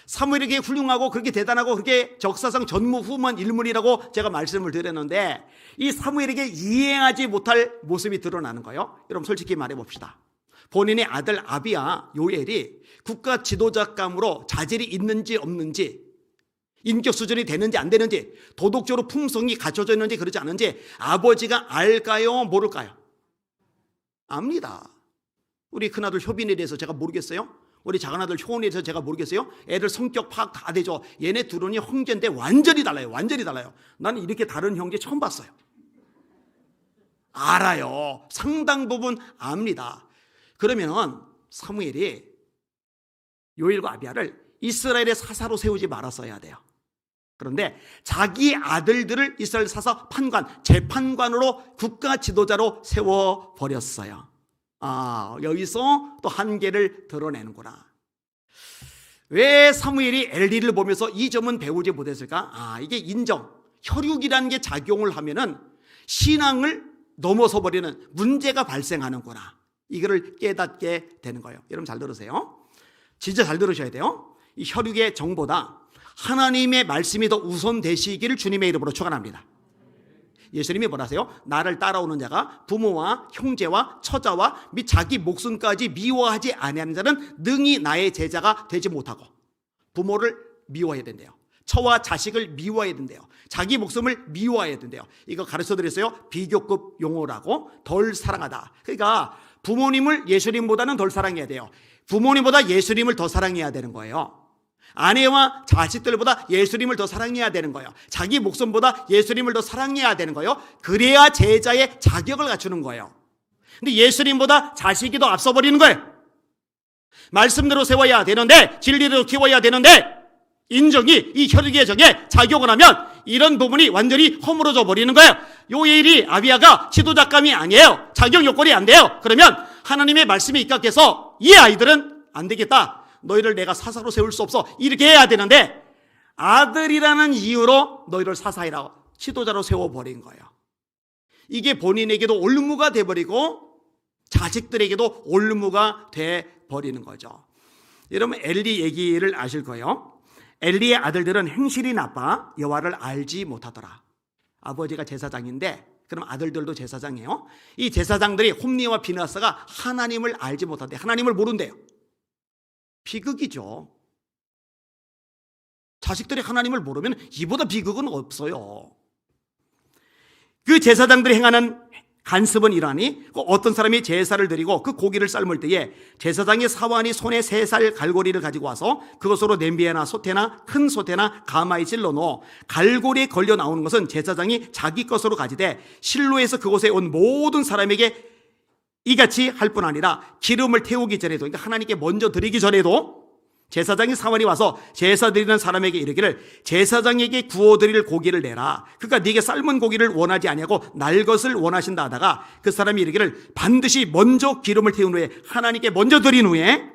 사무엘에게 훌륭하고 그렇게 대단하고 그렇게 역사상 전무후무한 인물이라고 제가 말씀을 드렸는데, 이 사무엘에게 이행하지 못할 모습이 드러나는 거예요. 여러분 솔직히 말해봅시다. 본인의 아들 아비야 요엘이 국가 지도자감으로 자질이 있는지 없는지, 인격 수준이 되는지 안 되는지, 도덕적으로 품성이 갖춰져 있는지 그렇지 않은지 아버지가 알까요? 모를까요? 압니다. 우리 큰아들 효빈에 대해서 제가 모르겠어요? 우리 작은아들 효원에 대해서 제가 모르겠어요? 애들 성격 파악 다 되죠. 얘네 둘은이 형제인데 완전히 달라요. 완전히 달라요. 나는 이렇게 다른 형제 처음 봤어요. 알아요. 상당 부분 압니다. 그러면 사무엘이 요엘과 아비야를 이스라엘의 사사로 세우지 말았어야 돼요. 그런데 자기 아들들을 이스라엘 사사 판관, 재판관으로 국가 지도자로 세워버렸어요. 여기서 또 한계를 드러내는구나. 왜 사무엘이 엘리를 보면서 이 점은 배우지 못했을까? 이게 인정, 혈육이라는 게 작용을 하면은 신앙을 넘어서 버리는 문제가 발생하는구나. 이거를 깨닫게 되는 거예요. 여러분 잘 들으세요. 진짜 잘 들으셔야 돼요. 이 혈육의 정보다 하나님의 말씀이 더 우선되시기를 주님의 이름으로 축원합니다. 예수님이 뭐라세요? 나를 따라오는 자가 부모와 형제와 처자와 및 자기 목숨까지 미워하지 아니하는 자는 능히 나의 제자가 되지 못하고, 부모를 미워해야 된대요. 처와 자식을 미워해야 된대요. 자기 목숨을 미워해야 된대요. 이거 가르쳐드렸어요. 비교급 용어라고. 덜 사랑하다. 그러니까 부모님을 예수님보다는 덜 사랑해야 돼요. 부모님보다 예수님을 더 사랑해야 되는 거예요. 아내와 자식들보다 예수님을 더 사랑해야 되는 거예요. 자기 목숨보다 예수님을 더 사랑해야 되는 거예요. 그래야 제자의 자격을 갖추는 거예요. 근데 예수님보다 자식이 더 앞서 버리는 거예요. 말씀대로 세워야 되는데, 진리대로 키워야 되는데, 인정이 이 혈육의 적에 작용을 하면 이런 부분이 완전히 허물어져 버리는 거예요. 요엘이 아비야가 지도자감이 아니에요. 자격 요건이 안 돼요. 그러면 하나님의 말씀에 입각해서 이 아이들은 안 되겠다, 너희를 내가 사사로 세울 수 없어, 이렇게 해야 되는데, 아들이라는 이유로 너희를 사사이라고 지도자로 세워버린 거예요. 이게 본인에게도 올무가 돼버리고 자식들에게도 올무가 돼버리는 거죠. 여러분 엘리 얘기를 아실 거예요. 엘리의 아들들은 행실이 나빠 여호와를 알지 못하더라. 아버지가 제사장인데 그럼 아들들도 제사장이에요. 이 제사장들이 홈리와 비느하스가 하나님을 알지 못한대. 하나님을 모른대요. 비극이죠. 자식들이 하나님을 모르면 이보다 비극은 없어요. 그 제사장들이 행하는 간습은 이러하니 어떤 사람이 제사를 드리고 그 고기를 삶을 때에 제사장의 사환이 손에 3살 갈고리를 가지고 와서 그것으로 냄비에나 솥에나 큰 솥에나 가마에 찔러 넣어 갈고리에 걸려 나오는 것은 제사장이 자기 것으로 가지되 실로에서 그곳에 온 모든 사람에게 이같이 할 뿐 아니라 기름을 태우기 전에도, 그러니까 하나님께 먼저 드리기 전에도 제사장의 사환이 와서 제사 드리는 사람에게 이르기를 제사장에게 구워드릴 고기를 내라. 그러니까 네게 삶은 고기를 원하지 아니하고 날 것을 원하신다 하다가 그 사람이 이르기를 반드시 먼저 기름을 태운 후에 하나님께 먼저 드린 후에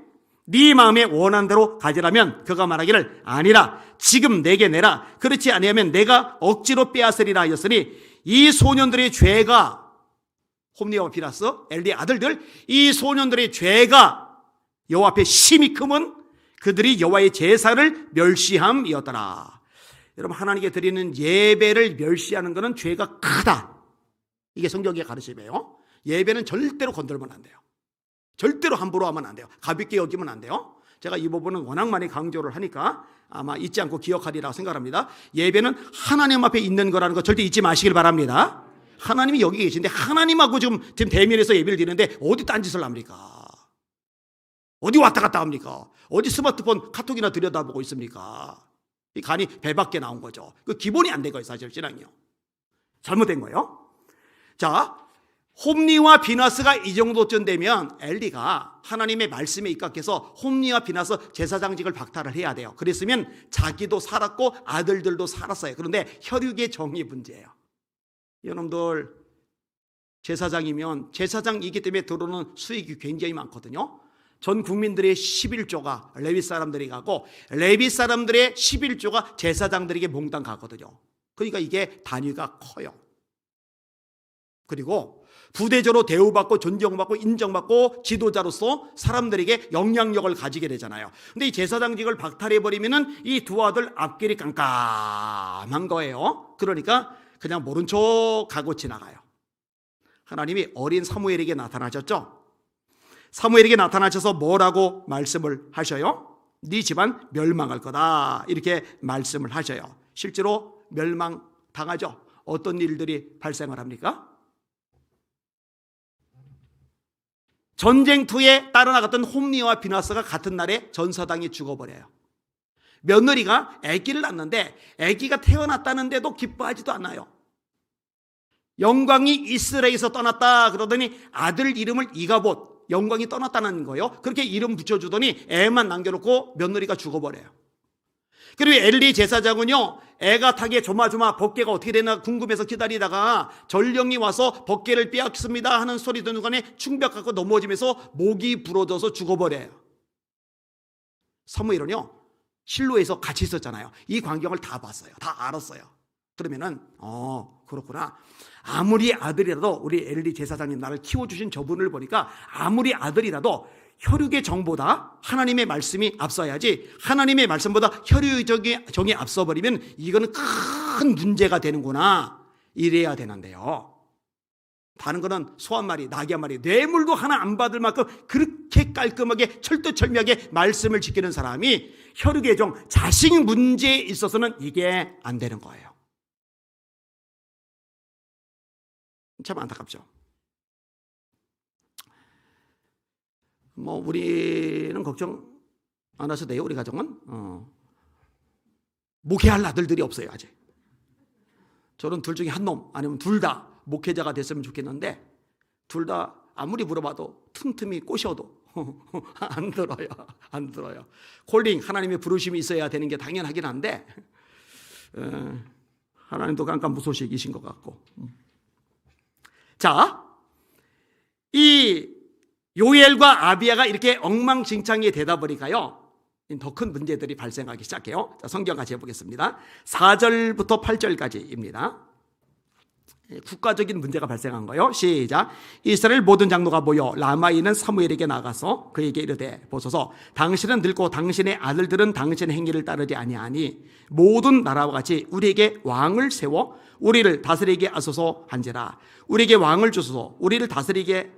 네 마음에 원하는 대로 가지라면 그가 말하기를 아니라 지금 내게 내라. 그렇지 아니하면 내가 억지로 빼앗으리라 하였으니 이 소년들의 죄가, 홈리와 비나스 엘리의 아들들, 이 소년들의 죄가 여호와 앞에 심히 크면 그들이 여호와의 제사를 멸시함이었더라. 여러분, 하나님께 드리는 예배를 멸시하는 것은 죄가 크다. 이게 성경의 가르침이에요. 예배는 절대로 건들면 안 돼요. 절대로 함부로 하면 안 돼요. 가볍게 여기면 안 돼요. 제가 이 부분은 워낙 많이 강조를 하니까 아마 잊지 않고 기억하리라고 생각합니다. 예배는 하나님 앞에 있는 거라는 거 절대 잊지 마시길 바랍니다. 하나님이 여기 계신데 하나님하고 지금 대면에서 예배를 드리는데 어디 딴짓을 합니까? 어디 왔다 갔다 합니까? 어디 스마트폰 카톡이나 들여다보고 있습니까? 이 간이 배 밖에 나온 거죠. 그 기본이 안 된 거예요, 사실 신앙이요. 잘못된 거예요. 자, 홈리와 비나스가 이 정도쯤 되면 엘리가 하나님의 말씀에 입각해서 홈리와 비나스 제사장직을 박탈을 해야 돼요. 그랬으면 자기도 살았고 아들들도 살았어요. 그런데 혈육의 정의 문제예요. 여러분들, 제사장이면 제사장이기 때문에 들어오는 수익이 굉장히 많거든요. 전 국민들의 11조가 레위 사람들이 가고 레위 사람들의 11조가 제사장들에게 몽땅 가거든요. 그러니까 이게 단위가 커요. 그리고 부대적으로 대우받고 존경받고 인정받고 지도자로서 사람들에게 영향력을 가지게 되잖아요. 근데 이 제사장직을 박탈해버리면은 이 두 아들 앞길이 깜깜한 거예요. 그러니까 그냥 모른 척 가고 지나가요. 하나님이 어린 사무엘에게 나타나셨죠. 사무엘에게 나타나셔서 뭐라고 말씀을 하셔요? 네 집안 멸망할 거다, 이렇게 말씀을 하셔요. 실제로 멸망당하죠. 어떤 일들이 발생을 합니까? 전쟁투에 따라 나갔던 홈리와 비나스가 같은 날에 전사당이 죽어버려요. 며느리가 아기를 낳는데 아기가 태어났다는데도 기뻐하지도 않아요. 영광이 이스라엘에서 떠났다 그러더니 아들 이름을 이가봇, 영광이 떠났다는 거예요. 그렇게 이름 붙여주더니 애만 남겨놓고 며느리가 죽어버려요. 그리고 엘리 제사장은요, 애가 타기에 조마조마 법궤가 어떻게 되나 궁금해서 기다리다가 전령이 와서 법궤를 빼앗습니다 하는 소리 듣는 순간에 충벽 갖고 넘어지면서 목이 부러져서 죽어버려요. 사무엘은요, 실로에서 같이 있었잖아요. 이 광경을 다 봤어요. 다 알았어요. 그러면은 그렇구나. 아무리 아들이라도 우리 엘리 제사장님 나를 키워주신 저분을 보니까 아무리 아들이라도 혈육의 정보다 하나님의 말씀이 앞서야지, 하나님의 말씀보다 혈육의 정이 앞서버리면 이거는 큰 문제가 되는구나, 이래야 되는데요. 다른 거는 소 한 마리, 나귀 한 마리, 뇌물도 하나 안 받을 만큼 그렇게 깔끔하게 철두철미하게 말씀을 지키는 사람이 혈육의 정, 자식 문제에 있어서는 이게 안 되는 거예요. 참 안타깝죠. 우리는 걱정 안 하셔도 돼요. 우리 가정은 목회할 아들들이 없어요, 아직. 저는 둘 중에 한 놈 아니면 둘 다 목회자가 됐으면 좋겠는데 둘 다 아무리 물어봐도 틈틈이 꼬셔도 안 들어요. 안 들어요. 콜링, 하나님의 부르심이 있어야 되는 게 당연하긴 한데 하나님도 깜깜무소식이신 것 같고. 자, 이 요엘과 아비야가 이렇게 엉망진창이 되다 보니까요, 더 큰 문제들이 발생하기 시작해요. 자, 성경 같이 해보겠습니다. 4절부터 8절까지입니다. 국가적인 문제가 발생한 거예요. 시작. 이스라엘 모든 장로가 모여 라마에 있는 사무엘에게 나가서 그에게 이르되, 보소서, 당신은 늙고 당신의 아들들은 당신의 행위를 따르지 아니하니 모든 나라와 같이 우리에게 왕을 세워 우리를 다스리게 하소서 한지라. 우리에게 왕을 주소서, 우리를 다스리게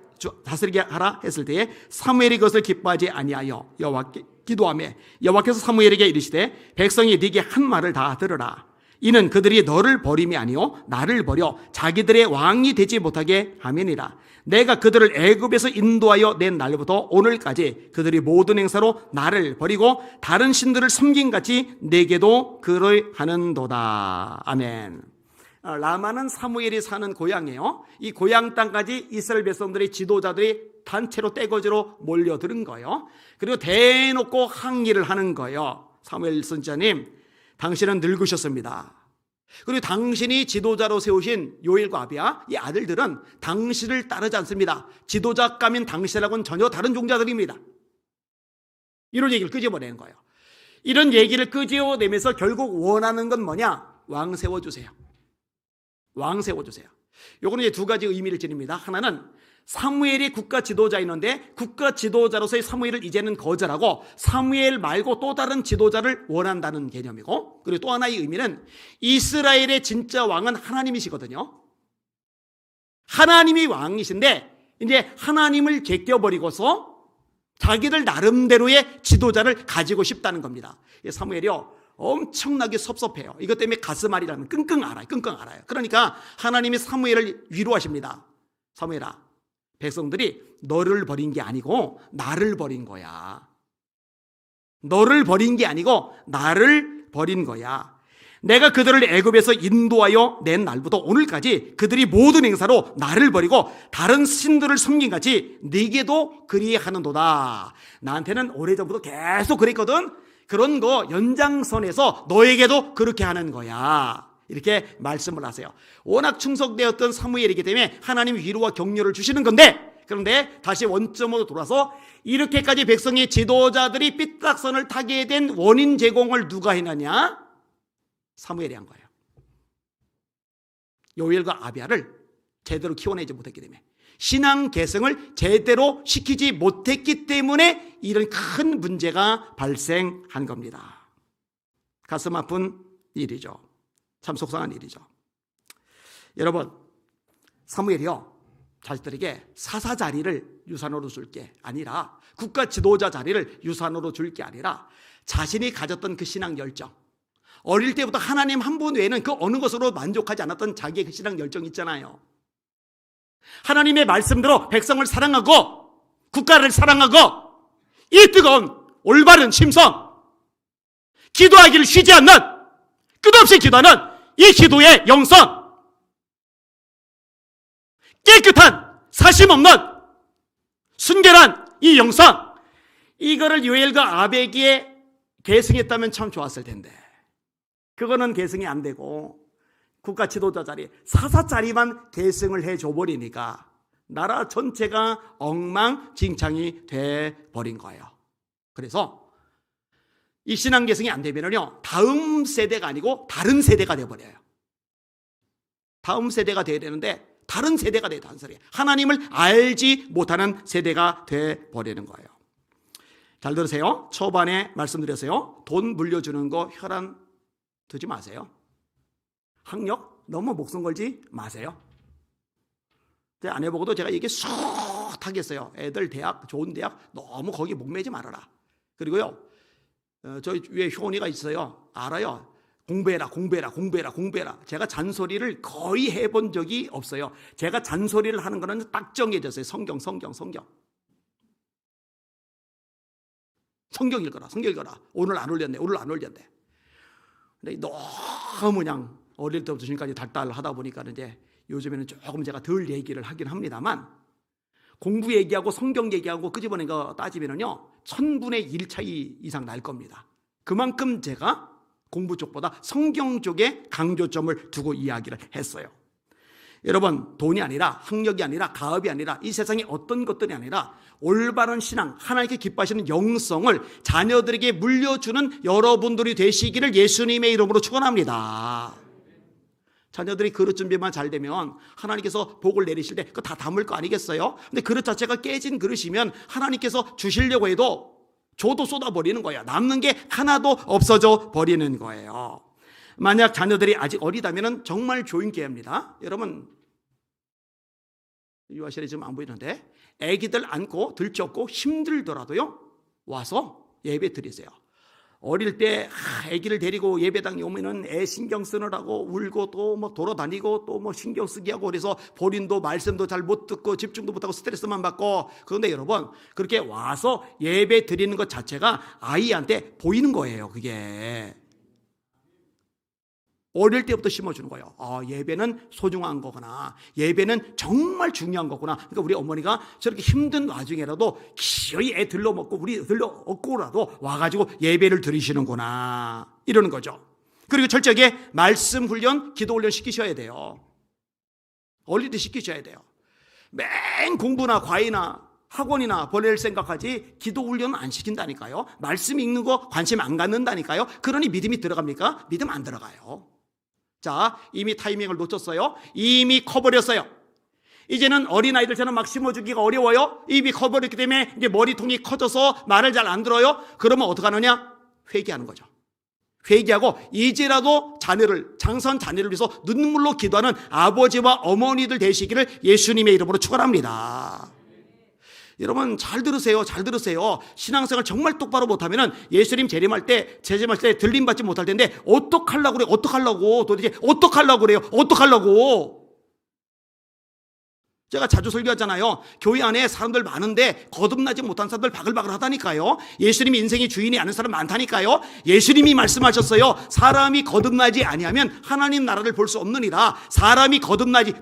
하라 했을 때에 사무엘이 그것을 기뻐하지 아니하여 여호와께 기도하며 여호와께서 사무엘에게 이르시되, 백성이 네게 한 말을 다 들으라. 이는 그들이 너를 버림이 아니요 나를 버려 자기들의 왕이 되지 못하게 함이니라. 내가 그들을 애굽에서 인도하여 낸 날부터 오늘까지 그들이 모든 행사로 나를 버리고 다른 신들을 섬긴같이 내게도 그러하는도다. 아멘. 라마는 사무엘이 사는 고향이에요. 이 고향 땅까지 이스라엘 백성들의 지도자들이 단체로 떼거지로 몰려드는 거예요. 그리고 대놓고 항의를 하는 거예요. 사무엘 선지자님, 당신은 늙으셨습니다. 그리고 당신이 지도자로 세우신 요엘과 아비야, 이 아들들은 당신을 따르지 않습니다. 지도자감인 당신하고는 전혀 다른 종자들입니다. 이런 얘기를 끄집어내는 거예요. 이런 얘기를 끄집어내면서 결국 원하는 건 뭐냐? 왕 세워주세요. 왕 세워주세요. 요거는 이제 두 가지 의미를 지닙니다. 하나는 사무엘이 국가 지도자였는데 국가 지도자로서의 사무엘을 이제는 거절하고 사무엘 말고 또 다른 지도자를 원한다는 개념이고, 그리고 또 하나의 의미는 이스라엘의 진짜 왕은 하나님이시거든요. 하나님이 왕이신데 이제 하나님을 제껴버리고서 자기들 나름대로의 지도자를 가지고 싶다는 겁니다. 사무엘이요, 엄청나게 섭섭해요. 이것 때문에 가스말이라는 끙끙 앓아요. 그러니까 하나님이 사무엘을 위로하십니다. 사무엘아, 백성들이 너를 버린 게 아니고 나를 버린 거야. 너를 버린 게 아니고 나를 버린 거야. 내가 그들을 애굽에서 인도하여 낸 날부터 오늘까지 그들이 모든 행사로 나를 버리고 다른 신들을 섬긴같이 네게도 그리하는도다. 나한테는 오래전부터 계속 그랬거든. 그런 거 연장선에서 너에게도 그렇게 하는 거야. 이렇게 말씀을 하세요. 워낙 충성되었던 사무엘이기 때문에 하나님 위로와 격려를 주시는 건데, 그런데 다시 원점으로 돌아서 이렇게까지 백성의 지도자들이 삐딱선을 타게 된 원인 제공을 누가 했느냐? 사무엘이 한 거예요. 요엘과 아비야를 제대로 키워내지 못했기 때문에, 신앙 계승을 제대로 시키지 못했기 때문에 이런 큰 문제가 발생한 겁니다. 가슴 아픈 일이죠. 참 속상한 일이죠. 여러분, 사무엘이요, 자식들에게 사사 자리를 유산으로 줄 게 아니라, 국가 지도자 자리를 유산으로 줄 게 아니라 자신이 가졌던 그 신앙 열정, 어릴 때부터 하나님 한 분 외에는 그 어느 것으로 만족하지 않았던 자기의 그 신앙 열정 있잖아요. 하나님의 말씀대로 백성을 사랑하고 국가를 사랑하고 이 뜨거운 올바른 심성, 기도하기를 쉬지 않는, 끝없이 기도하는 이 기도의 영성, 깨끗한 사심 없는 순결한 이 영성, 이거를 요엘과 아비에게 계승했다면 참 좋았을 텐데 그거는 계승이 안 되고 국가 지도자 자리, 사사 자리만 계승을 해줘 버리니까 나라 전체가 엉망진창이 돼버린 거예요. 그래서 이 신앙 계승이 안 되면요, 다음 세대가 아니고 다른 세대가 돼버려요. 다음 세대가 돼야 되는데 다른 세대가 돼요. 다른 세대. 하나님을 알지 못하는 세대가 돼버리는 거예요. 잘 들으세요. 초반에 말씀드렸어요. 돈 물려주는 거 혈안 두지 마세요. 학력 너무 목숨 걸지 마세요. 제 아내 보고도 제가 이게 숱하겠어요. 애들 대학, 좋은 대학 너무 거기 목매지 말아라. 그리고요, 저희 위에 효원이가 있어요. 알아요. 공부해라. 제가 잔소리를 거의 해본 적이 없어요. 제가 잔소리를 하는 거는 딱 정해졌어요. 성경 읽어라. 오늘 안 올렸네. 근데 너무 그냥 어릴 때부터 지금까지 달달하다 보니까 이제 요즘에는 조금 제가 덜 얘기를 하긴 합니다만, 공부 얘기하고 성경 얘기하고 끄집어낸 거 따지면요 1000분의 1 차이 이상 날 겁니다. 그만큼 제가 공부 쪽보다 성경 쪽에 강조점을 두고 이야기를 했어요. 여러분, 돈이 아니라, 학력이 아니라, 가업이 아니라, 이 세상에 어떤 것들이 아니라 올바른 신앙, 하나님께 기뻐하시는 영성을 자녀들에게 물려주는 여러분들이 되시기를 예수님의 이름으로 축원합니다. 자녀들이 그릇 준비만 잘 되면 하나님께서 복을 내리실 때 그거 다 담을 거 아니겠어요? 근데 그릇 자체가 깨진 그릇이면 하나님께서 주시려고 해도 줘도 쏟아버리는 거예요. 남는 게 하나도 없어져 버리는 거예요. 만약 자녀들이 아직 어리다면 정말 조용히 해야 합니다. 여러분, 유아실에 지금 안 보이는데 아기들 안고 들쳤고 힘들더라도요 와서 예배 드리세요. 어릴 때 아기를 데리고 예배당에 오면은 애 신경 쓰느라고 울고 또 뭐 돌아다니고 또 뭐 신경 쓰게 하고 그래서 본인도 말씀도 잘 못 듣고 집중도 못하고 스트레스만 받고. 그런데 여러분, 그렇게 와서 예배 드리는 것 자체가 아이한테 보이는 거예요. 그게 어릴 때부터 심어주는 거예요. 예배는 소중한 거구나. 예배는 정말 중요한 거구나. 그러니까 우리 어머니가 저렇게 힘든 와중에라도 기어이 애 들러먹고 우리 들러업고라도 와가지고 예배를 드리시는구나, 이러는 거죠. 그리고 철저하게 말씀 훈련, 기도 훈련 시키셔야 돼요. 어릴 때 시키셔야 돼요. 맨 공부나 과외나 학원이나 보낼 생각하지 기도 훈련은 안 시킨다니까요. 말씀 읽는 거 관심 안 갖는다니까요. 그러니 믿음이 들어갑니까? 믿음 안 들어가요. 자, 이미 타이밍을 놓쳤어요. 이미 커버렸어요. 이제는 어린아이들처럼 막 심어주기가 어려워요. 이미 커버렸기 때문에 이제 머리통이 커져서 말을 잘 안 들어요. 그러면 어떻게 하느냐? 회개하는 거죠. 회개하고 이제라도 장선 자녀를 위해서 눈물로 기도하는 아버지와 어머니들 되시기를 예수님의 이름으로 축원합니다. 여러분 잘 들으세요. 잘 들으세요. 신앙생활 정말 똑바로 못하면은 예수님 재림할 때 들림 받지 못할 텐데 어떡하려고 그래요? 어떡하려고? 도대체 어떡하려고 그래요? 어떡하려고? 제가 자주 설교하잖아요. 교회 안에 사람들 많은데 거듭나지 못한 사람들 바글바글 하다니까요. 예수님이 인생의 주인이 아는 사람 많다니까요. 예수님이 말씀하셨어요. 사람이 거듭나지 아니하면 하나님 나라를 볼 수 없느니라. 사람이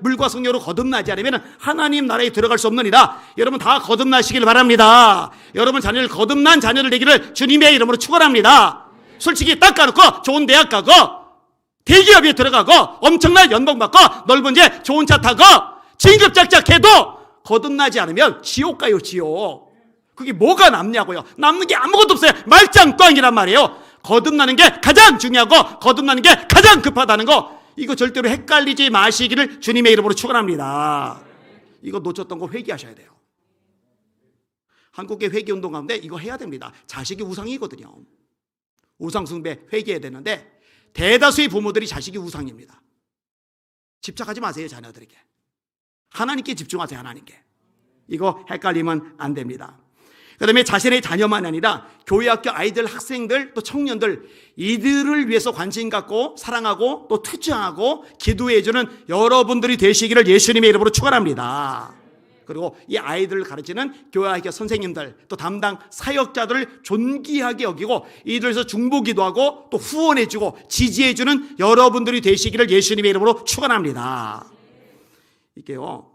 물과 성령으로 거듭나지 않으면 하나님 나라에 들어갈 수 없느니라. 여러분 다 거듭나시길 바랍니다. 여러분 자녀를 거듭난 자녀들 되기를 주님의 이름으로 축원합니다. 솔직히 닦아놓고 좋은 대학 가고 대기업에 들어가고 엄청난 연봉 받고 넓은 집 좋은 차 타고 진급짝짝해도 거듭나지 않으면 지옥 가요, 지옥. 그게 뭐가 남냐고요? 남는 게 아무것도 없어요. 말짱꽝이란 말이에요. 거듭나는 게 가장 중요하고 거듭나는 게 가장 급하다는 거, 이거 절대로 헷갈리지 마시기를 주님의 이름으로 축원합니다. 이거 놓쳤던 거 회개하셔야 돼요. 한국의 회개운동 가운데 이거 해야 됩니다. 자식이 우상이거든요. 우상숭배 회개해야 되는데 대다수의 부모들이 자식이 우상입니다. 집착하지 마세요, 자녀들에게. 하나님께 집중하세요. 하나님께. 이거 헷갈리면 안 됩니다. 그 다음에 자신의 자녀만 아니라 교회 학교 아이들, 학생들, 또 청년들, 이들을 위해서 관심 갖고 사랑하고 또 투자하고 기도해주는 여러분들이 되시기를 예수님의 이름으로 축원합니다. 그리고 이 아이들을 가르치는 교회 학교 선생님들, 또 담당 사역자들을 존귀하게 여기고 이들에서 중보기도 하고 또 후원해주고 지지해주는 여러분들이 되시기를 예수님의 이름으로 축원합니다. 이게요,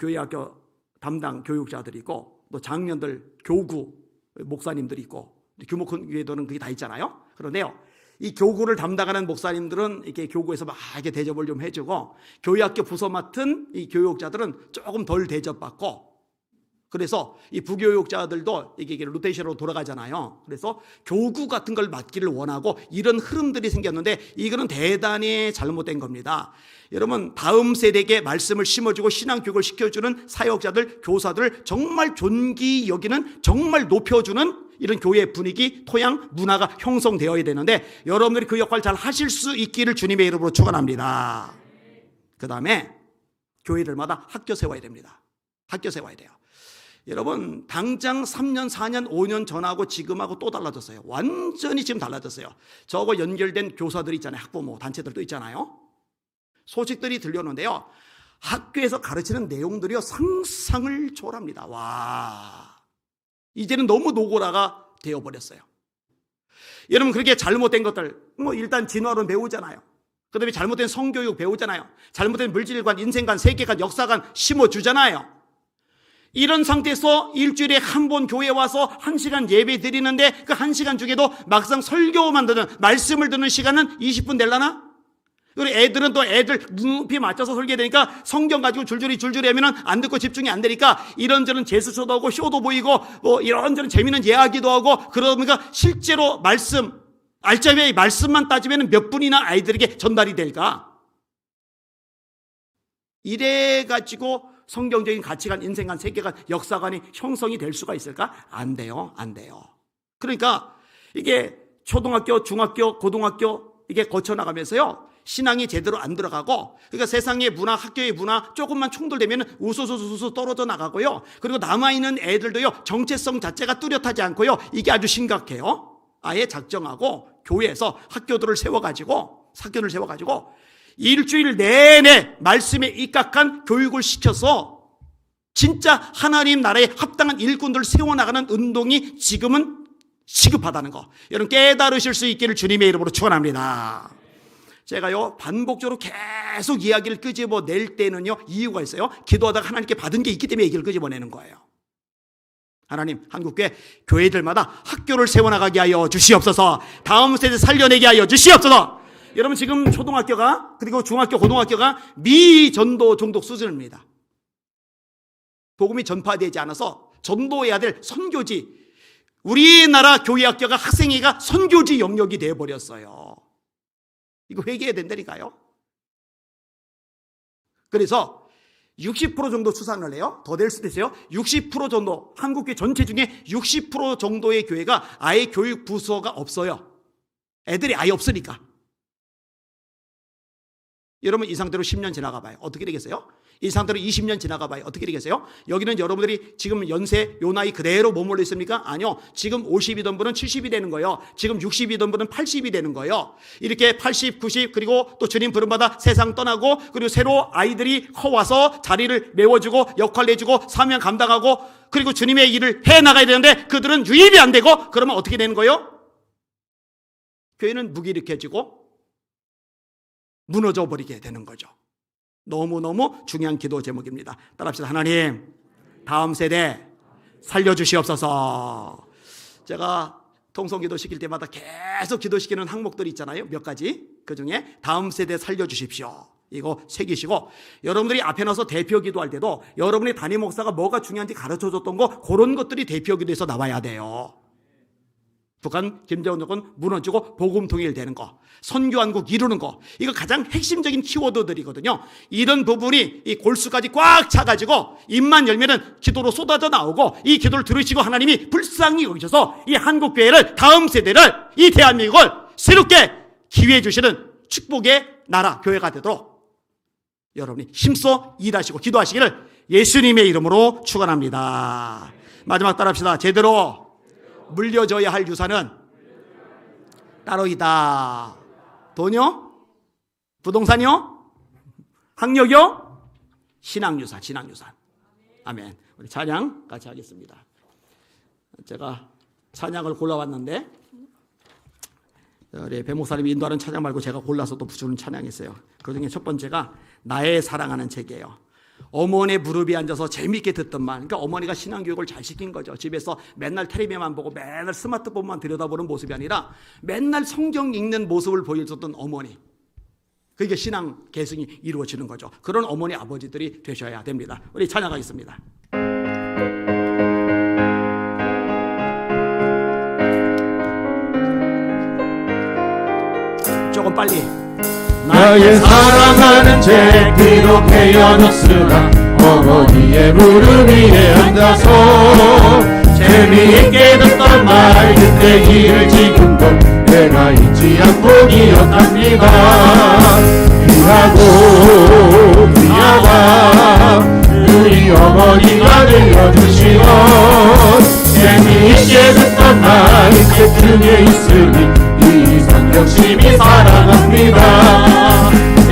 교회 학교 담당 교육자들이 있고 또 장년들, 교구 목사님들이 있고 규모 큰 교회들은 그게 다 있잖아요. 그런데요, 이 교구를 담당하는 목사님들은 이렇게 교구에서 막 이렇게 대접을 좀 해주고 교회 학교 부서 맡은 이 교육자들은 조금 덜 대접받고, 그래서 이 부교육자들도 이게 로테이션으로 돌아가잖아요. 그래서 교구 같은 걸 맡기를 원하고 이런 흐름들이 생겼는데 이거는 대단히 잘못된 겁니다. 여러분, 다음 세대에게 말씀을 심어주고 신앙교육을 시켜주는 사역자들, 교사들 정말 존귀 여기는, 정말 높여주는 이런 교회 분위기, 토양, 문화가 형성되어야 되는데 여러분들이 그 역할 잘 하실 수 있기를 주님의 이름으로 축원합니다. 그 다음에 교회들마다 학교 세워야 됩니다. 학교 세워야 돼요. 여러분, 당장 3년, 4년, 5년 전하고 지금하고 또 달라졌어요. 완전히 지금 달라졌어요. 저거 연결된 교사들이 있잖아요. 학부모 단체들도 있잖아요. 소식들이 들려오는데요, 학교에서 가르치는 내용들이요 상상을 초월합니다. 와, 이제는 너무 노골화가 되어버렸어요. 여러분, 그렇게 잘못된 것들 일단 진화론 배우잖아요. 그 다음에 잘못된 성교육 배우잖아요. 잘못된 물질관, 인생관, 세계관, 역사관 심어주잖아요. 이런 상태에서 일주일에 한 번 교회 와서 1시간 예배 드리는데 그 1시간 중에도 막상 설교만 듣는, 말씀을 듣는 시간은 20분 될라나? 그리고 애들은 또 애들 눈높이 맞춰서 설교되니까 성경 가지고 줄줄이 하면은 안 듣고 집중이 안 되니까 이런저런 제스처도 하고 쇼도 보이고 이런저런 재미있는 이야기도 하고, 그러니까 실제로 말씀, 알짜배기 말씀만 따지면 몇 분이나 아이들에게 전달이 될까? 이래가지고 성경적인 가치관, 인생관, 세계관, 역사관이 형성이 될 수가 있을까? 안 돼요. 안 돼요. 그러니까 이게 초등학교, 중학교, 고등학교 이게 거쳐나가면서요, 신앙이 제대로 안 들어가고, 그러니까 세상의 문화, 학교의 문화 조금만 충돌되면 우수수수 떨어져 나가고요. 그리고 남아있는 애들도요, 정체성 자체가 뚜렷하지 않고요. 이게 아주 심각해요. 아예 작정하고 교회에서 학교들을 세워가지고 사교를 세워가지고 일주일 내내 말씀에 입각한 교육을 시켜서 진짜 하나님 나라에 합당한 일꾼들을 세워나가는 운동이 지금은 시급하다는 거, 여러분 깨달으실 수 있기를 주님의 이름으로 축원합니다. 제가요 반복적으로 계속 이야기를 끄집어낼 때는요 이유가 있어요. 기도하다가 하나님께 받은 게 있기 때문에 얘기를 끄집어내는 거예요. 하나님, 한국교회 교회들마다 학교를 세워나가게 하여 주시옵소서. 다음 세대 살려내게 하여 주시옵소서. 여러분 지금 초등학교가 그리고 중학교 고등학교가 미전도 종독 수준입니다. 복음이 전파되지 않아서 전도해야 될 선교지, 우리나라 교회학교가 학생회가 선교지 영역이 되어버렸어요. 이거 회개해야 된다니까요. 그래서 60% 정도 추산을 해요. 더 될 수도 있어요. 60% 정도, 한국교회 전체 중에 60% 정도의 교회가 아예 교육 부서가 없어요. 애들이 아예 없으니까. 여러분 이 상태로 10년 지나가 봐요. 어떻게 되겠어요? 이 상태로 20년 지나가 봐요. 어떻게 되겠어요? 여기는 여러분들이 지금 연세 요 나이 그대로 머물러 있습니까? 아니요. 지금 50이던 분은 70이 되는 거예요. 지금 60이던 분은 80이 되는 거예요. 이렇게 80, 90 그리고 또 주님 부름받아 세상 떠나고 그리고 새로 아이들이 커와서 자리를 메워주고 역할 내주고 사명 감당하고 그리고 주님의 일을 해나가야 되는데 그들은 유입이 안 되고 그러면 어떻게 되는 거예요? 교회는 무기력해지고 무너져 버리게 되는 거죠. 너무너무 중요한 기도 제목입니다. 따라합시다. 하나님, 다음 세대 살려주시옵소서. 제가 통성기도 시킬 때마다 계속 기도시키는 항목들이 있잖아요. 몇 가지. 그 중에 다음 세대 살려주십시오. 이거 새기시고, 여러분들이 앞에 나서 대표 기도할 때도 여러분의 담임 목사가 뭐가 중요한지 가르쳐줬던 거, 그런 것들이 대표 기도에서 나와야 돼요. 북한 김정은 정권 무너지고 복음 통일되는 거, 선교한국 이루는 거, 이거 가장 핵심적인 키워드들이거든요. 이런 부분이 이 골수까지 꽉 차가지고 입만 열면은 기도로 쏟아져 나오고, 이 기도를 들으시고 하나님이 불쌍히 여기셔서 이 한국교회를, 다음 세대를, 이 대한민국을 새롭게 기회해 주시는 축복의 나라 교회가 되도록 여러분이 힘써 일하시고 기도하시기를 예수님의 이름으로 축원합니다. 마지막 따라합시다. 제대로 물려줘야 할 유산은 따로 있다. 돈요? 부동산요? 학력요? 신앙유산, 신앙유산. 아멘. 우리 찬양 같이 하겠습니다. 제가 찬양을 골라왔는데 우리 배 목사님이 인도하는 찬양 말고 제가 골라서 또 부르는 찬양이 있어요. 그 중에 첫 번째가 나의 사랑하는 책이에요. 어머니 무릎에 앉아서 재미있게 듣던 말, 그러니까 어머니가 신앙교육을 잘 시킨 거죠. 집에서 맨날 텔레비만 보고 맨날 스마트폰만 들여다보는 모습이 아니라 맨날 성경 읽는 모습을 보여줬던 어머니, 그게 신앙 계승이 이루어지는 거죠. 그런 어머니 아버지들이 되셔야 됩니다. 우리 찬양하겠습니다. 조금 빨리. 나의 사랑하는 죄 기록해여 놓으라. 어머니의 무릎 위에 앉아서 재미있게 듣던 말 그때 일을 지금도 내가 잊지 않고 기억합니다. 귀하고 귀하다 우리 어머니가 들려주시던 재미있게 듣던 말 그 중에 있으니 이 성경심이 사랑합니다.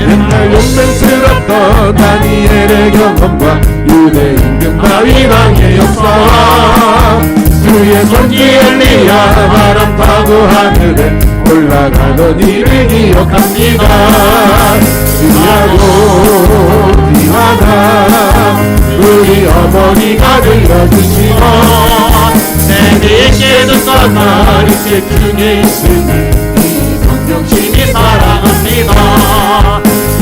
옛날 용맹스럽던 다니엘의 경험과 유대 임금 다윗왕의 역사와 그의 손기 엘리야 바람 타고 하늘에 올라가던 일을 기억합니다. 귀하고 귀하다 우리 어머니가 들려주시던 재미있게 듣던 말이 책 중에 있으니 성경심이 사랑합니다.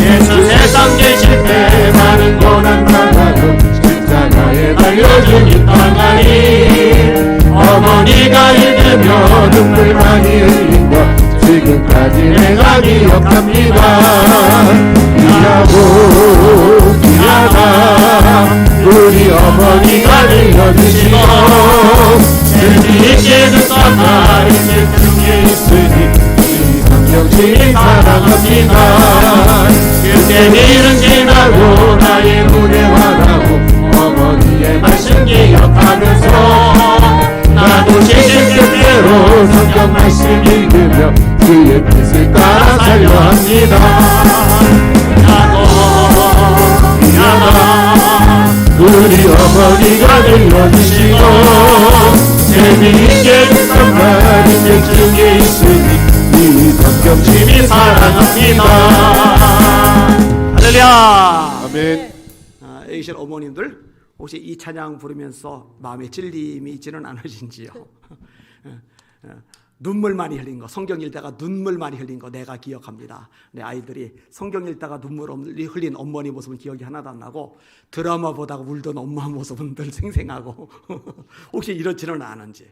예수 세상 계실 때 많은 고난 당하고 십자가에 달려준 이 땅아리 어머니가 읽으며 눈물 많이 흘린 것 지금까지 내가 기억합니다. 귀하고 귀하다 우리 어머니가 들려주시고 재미있게 듣던 말이 책 중에 있으니 성경심이 사랑합니다. 그때 일은 지나고 나의 눈에 환하고 어머니의 말씀 기억하면서 나도 시신 그대로 성경 말씀 살려 그의 뜻을 따라 살려 합니다. 우리 어머니가 되어주시고 재미있게 듣던 말인데 중에 있으니 이 성경심이 사랑합니다. 할렐루야. 아멘. 여기 계신 어머님들 혹시 이 찬양 부르면서 마음에 찔림이 있지는 않으신지요? 눈물 많이 흘린 거, 성경 읽다가 눈물 많이 흘린 거 내가 기억합니다. 내 아이들이 성경 읽다가 눈물 흘린 어머니 모습은 기억이 하나도 안 나고 드라마 보다가 울던 엄마 모습은 늘 생생하고 혹시 이렇지는 않은지.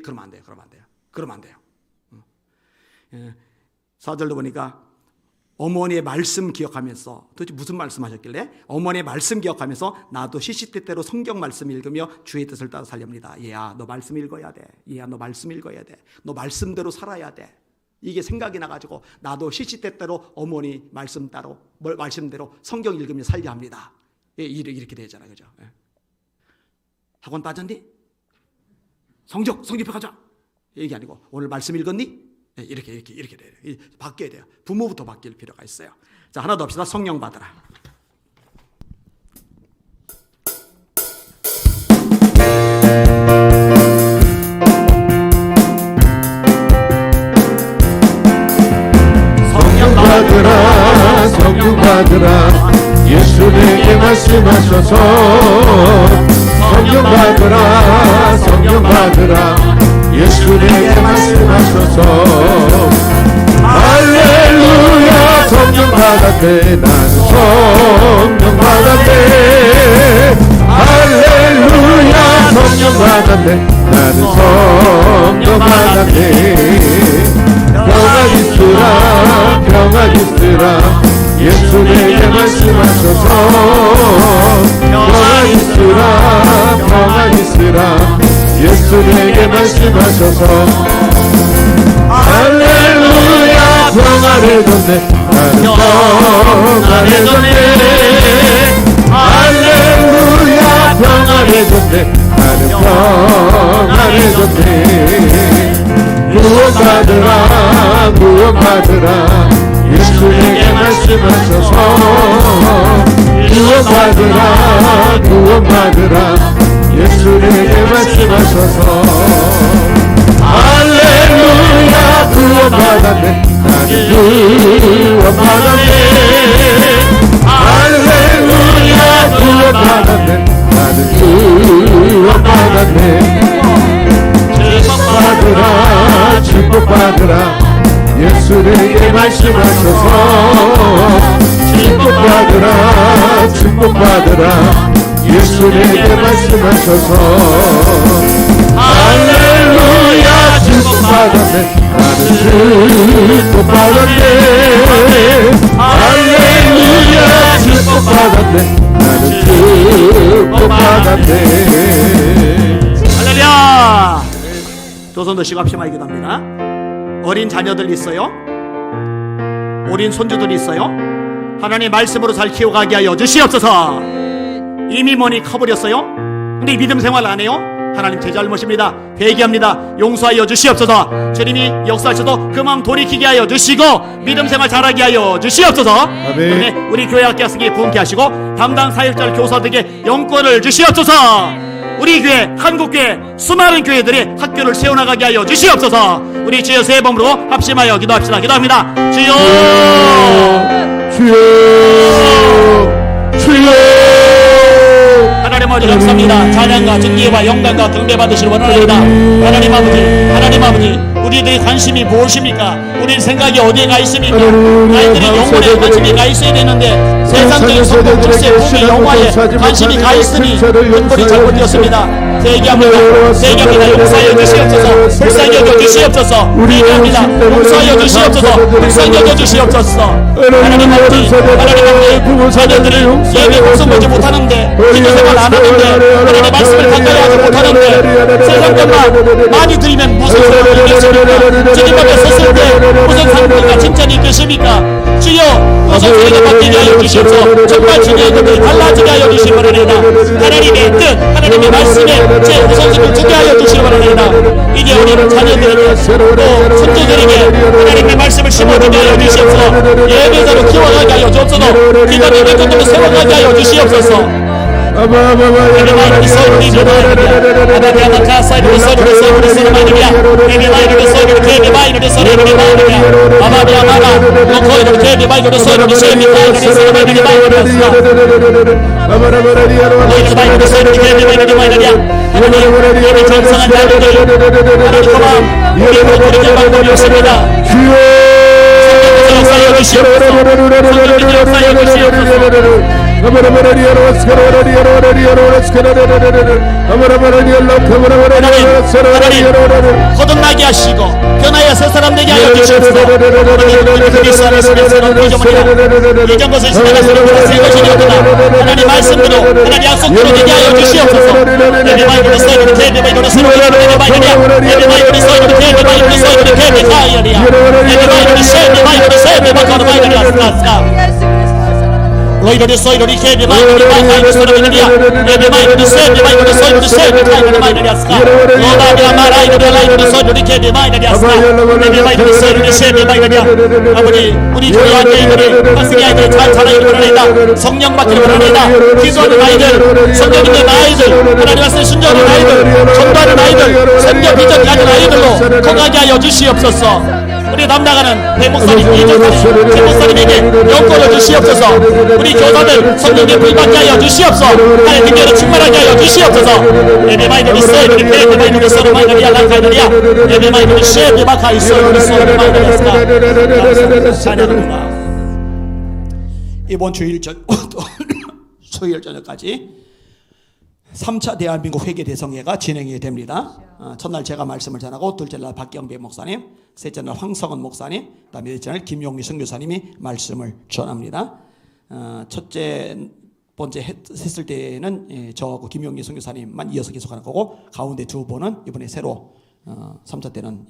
그러면 안 돼요. 그러면 안 돼요. 4절도 보니까 어머니의 말씀 기억하면서, 도대체 무슨 말씀 하셨길래? 어머니의 말씀 기억하면서 나도 시시때때로 성경 말씀 읽으며 주의 뜻을 따라 살렵니다. 얘야 너 말씀 읽어야 돼. 얘야 너 말씀 읽어야 돼. 너 말씀대로 살아야 돼. 이게 생각이 나가지고 나도 시시때때로 어머니 말씀대로 성경 읽으며 살려 합니다. 이렇게 되잖아요. 그죠? 학원 빠졌니? 성적표 가자. 얘기 아니고 오늘 말씀 읽었니? 이렇게 돼요. 바뀌어야 돼요. 부모부터 바뀔 필요가 있어요. 자, 하나 더 합시다. 성령 받으라. 성령 받으라 성령 받으라 예수 내게 말씀하셔서 성령 받으라 성령 받으라 예수 내게 말씀하셔서 할렐루야 성령 받았네 나는 성령 받았네 할렐루야 성령 받았네 나는 성령 받았네 평안 있으라 평안 있으라 예수 내게 말씀하셔서 평안 있으라 평안 있으라 예수 내게 말씀하셔서 할렐루야 평안해졌네 나는 평안해졌네 할렐루야 평안해졌네 나는 평안해졌네 구원받으라 구원받으라 예수 내게 말씀하셔서 구원받으라 구원받으라 예수 내게 말씀하셔서 할렐루야 구원받았네 나는 구원받았네 할렐루야 구원받았네 나는 구원받았네 축복받으라 축복받으라 예수 내게 말씀하셔서 축복받으라 축복받으라 예수 내게 말씀하셔서 할렐루야 축복받았네 나는 축복받았네 할렐루야 축복받았네 나는 축복받았네 할렐루야. 두 손 드시고 합심하게 기도합니다. 어린 자녀들 있어요? 어린 손주들 있어요? 하나님 말씀으로 잘 키워가게 하여 주시옵소서. 이미 머니 커버렸어요? 근데 믿음 생활 안 해요? 하나님 제 잘못입니다. 회개합니다. 용서하여 주시옵소서. 주님이 역사하셔도 그 마음 돌이키게 하여 주시고 믿음 생활 잘하게 하여 주시옵소서. 그런데 우리 교회 학교 학생이 부흥케 하시고 담당 사역자 교사들에게 영권을 주시옵소서. 우리 교회 한국교회 수많은 교회들이 학교를 세워나가게 하여 주시옵소서. 우리 주여 세 번으로 합심하여 기도합시다. 기도합니다. 주여 주여 주여 하나님 아버지 감사합니다. 찬양과 존귀와 영광과 경배 받으시길 원하나이다. 하나님 아버지 우리들의 관심이 무엇입니까? 우리 생각이 어디에 가 있습니까? 아이들이 영혼에 관심이 가 있어야 되는데 세상적인 성공, 질세, 부귀, 영화에 관심이 가 있으니 근본이 잘못되었습니다. 회개합니다. 용서하여 주시옵소서. 불쌍히 여겨 주시옵소서. 회개합니다. 용서하여 주시옵소서. 불쌍히 여겨 주시옵소서. 하나님 아버지 자녀들을 예배 복송 보지 못하는데 기도 생활 안 하는데 하나님의 말씀을 가까이 하지 못하는데 세상 것만 많이 들면 무슨 소용이 있겠습니까? 주님 앞에 섰을 때 무슨 상품과 칭찬이 있겠습니까? 주여 무슨 소리가 바뀌게 하여 주시옵소서. 정말 주님의 뜻이 달라지게 하여 주시기 바랍니다. 하나님의 뜻 하나님의 말씀에 제 우선순위를 두게 하여 주시기 바랍니다. 이제 우리 자녀들에게 또 손주들에게 말씀을 심어주게 하여 주시옵소서. 예배자로 키워가게 하여 주옵소서. 기도를 예배자로 세워가게 하여 주시옵소서. 에베마이너리 소이로리 비마이너리야 아바비아마카 사이로리 소이로리 소이로리 소이로리야 에베마이너리 소이로리 케베마이너리 소이로리 마이너리야 아바비아마마 로코이로리 케베마이너리 소이로리 쉐미카이너리 소이로리 마이너리야 로이로리 소이로리 케베마이너리 마이너리야 하나님 예배 장성한 자들이 하나님 고마움 우리 모두를 영광으로 모십니다. 성령께서 역사하여 주시옵소서. 성령께서 역사하여 주시옵소서. 하나님 거듭나게 하시고 변하여 새 사람 되게 하여 주시옵소서. 하나님 그리스도 안에서 새로운 피조물이라 이전 것을 지나가서는 새 것이 되었구나. 하나님 말씀대로 하나님 약속대로 되게 하여 주시옵소서. 에베마이너리 소이로리 케베마이너리 소이로리 에베마이너리야 에베마이너리 소이로리 케베마이너리 소이로리 케베카이너리야 에베마이너리 쉐베마이너리 쉐베마카르마이너리야 스카스카 로이로리 소이로리 케베마이너리 마이너리 소이로리야 에베마이너리 쉐베마이너리 소이로리 쉐베카이너리 마이너리야 스카 로다비아 마라이너리 라이너리 소이로리 케베마이너리야 스카 에베마이너리 소이로리 쉐베마이너리야 아버지 우리 교회 아이들이 학생의 아이들이 잘 자라기를 원합니다. 성령 받기를 원합니다. 기도하는 아이들 성령 있는 아이들 하나님 말씀 순종하는 아이들 전도하는 아이들 성령 비전 가진 아이들로 건강하게 하여 주시옵소서. 우리 담당하는 대목사님, 이전사님, 대목사님에게 영권을 주시옵소서. 우리 교사들 성령에 불받게 하여 주시옵소서. 하나님 능력으로 충만하게 하여 주시옵소서. 에베마이너리 소이로리 에베마이너리 소이로리 마이너리 알라카이너리야 에베마이너리 쉐베마카이 소이로리 소이로리 마이너리야 찬양합니다. 이번 주일 수요일 저녁까지 3차 대한민국 회개대성회가 진행이 됩니다. 첫날 제가 말씀을 전하고 둘째 날 박경배 목사님, 셋째 날 황성원 목사님, 그다음에 넷째 날 김용미 선교사님이 말씀을 전합니다. 첫째 번째 했을 때는 저하고 김용미 선교사님만 이어서 계속하는 거고 가운데 두 분은 이번에 새로 3차 때는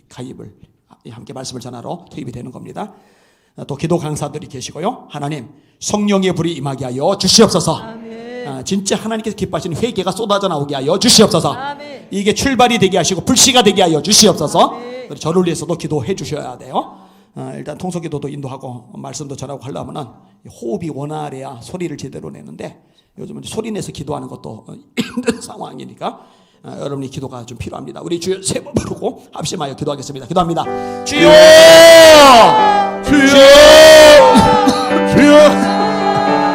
가입을 함께 말씀을 전하러 투입이 되는 겁니다. 또 기도 강사들이 계시고요. 하나님 성령의 불이 임하게 하여 주시옵소서. 진짜 하나님께서 기뻐하시는 회개가 쏟아져 나오게 하여 주시옵소서. 아멘. 이게 출발이 되게 하시고 불씨가 되게 하여 주시옵소서. 저를 위해서도 기도해 주셔야 돼요. 일단 통속기도도 인도하고 말씀도 전하고 하려면은 호흡이 원활해야 소리를 제대로 내는데 요즘은 소리 내서 기도하는 것도 힘든 상황이니까 여러분이 기도가 좀 필요합니다. 우리 주여 세 번 부르고 합심하여 기도하겠습니다. 기도합니다. 주여, 주여, 주여.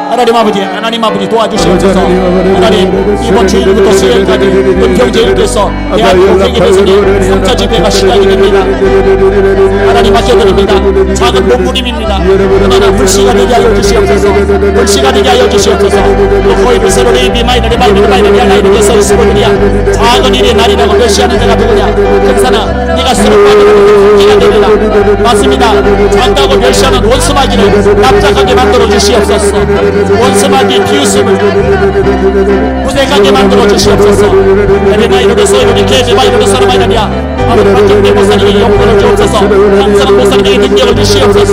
하나님 아버지 도와주시옵소서. 하나님 이번 주일부터 수요일까지 은평제일교회에서 대한민국 회개대성회 3차 집회가 시작이 됩니다. 하나님 맡겨드립니다. 작은 몸부림입니다. 그러나 불씨가 되게 하여 주시옵소서. 불씨가 되게 하여 주시옵소서. 거의 불새로리 비마이너리 마이너리 알라이너리 서이스보리야 작은 일의 날이라고 멸시하는 자가 누구냐. 금사나 네가 수록받으면 기가 됩니다. 맞습니다. 작다고 멸시하는 원수마귀를 납작하게 만들어 주시옵소서. 원수마귀 비웃음을 무색하게 만들어 주시옵소서. 에베마이너리 소이로리 케베마이너리 소이로리야 아버지 박경배 목사님이 영광을 주옵소서. 황성원 목사님에게 능력을 주시옵소서.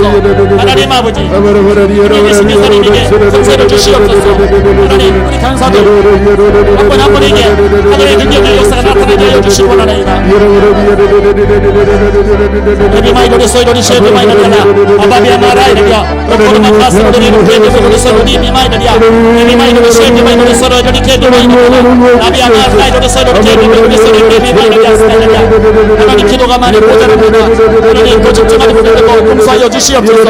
하나님 아버지 우리 예수님에게 권세를 주시옵소서. 하나님 우리 강사들 한 번 한 번에게 하늘의 능력의 역사가 나타나게 하여 주시기 원하나이다. 에베마이너리 소이로리 쉐베마이너리야 아바비아 마라이너리야 로코르마 카스로리 케베마이너리 소이로리 비마이너리야 에베마이너리 쉐베마이너리 소이로리 케베마이너리야 아비아 마라이너리 소이로리 케베마이너리 소이로리 비마이너리야 스타일이야 하나님 기도가 많이 모자랍니다. 하나님 또 집중하는 분들도 용서하여 주시옵소서.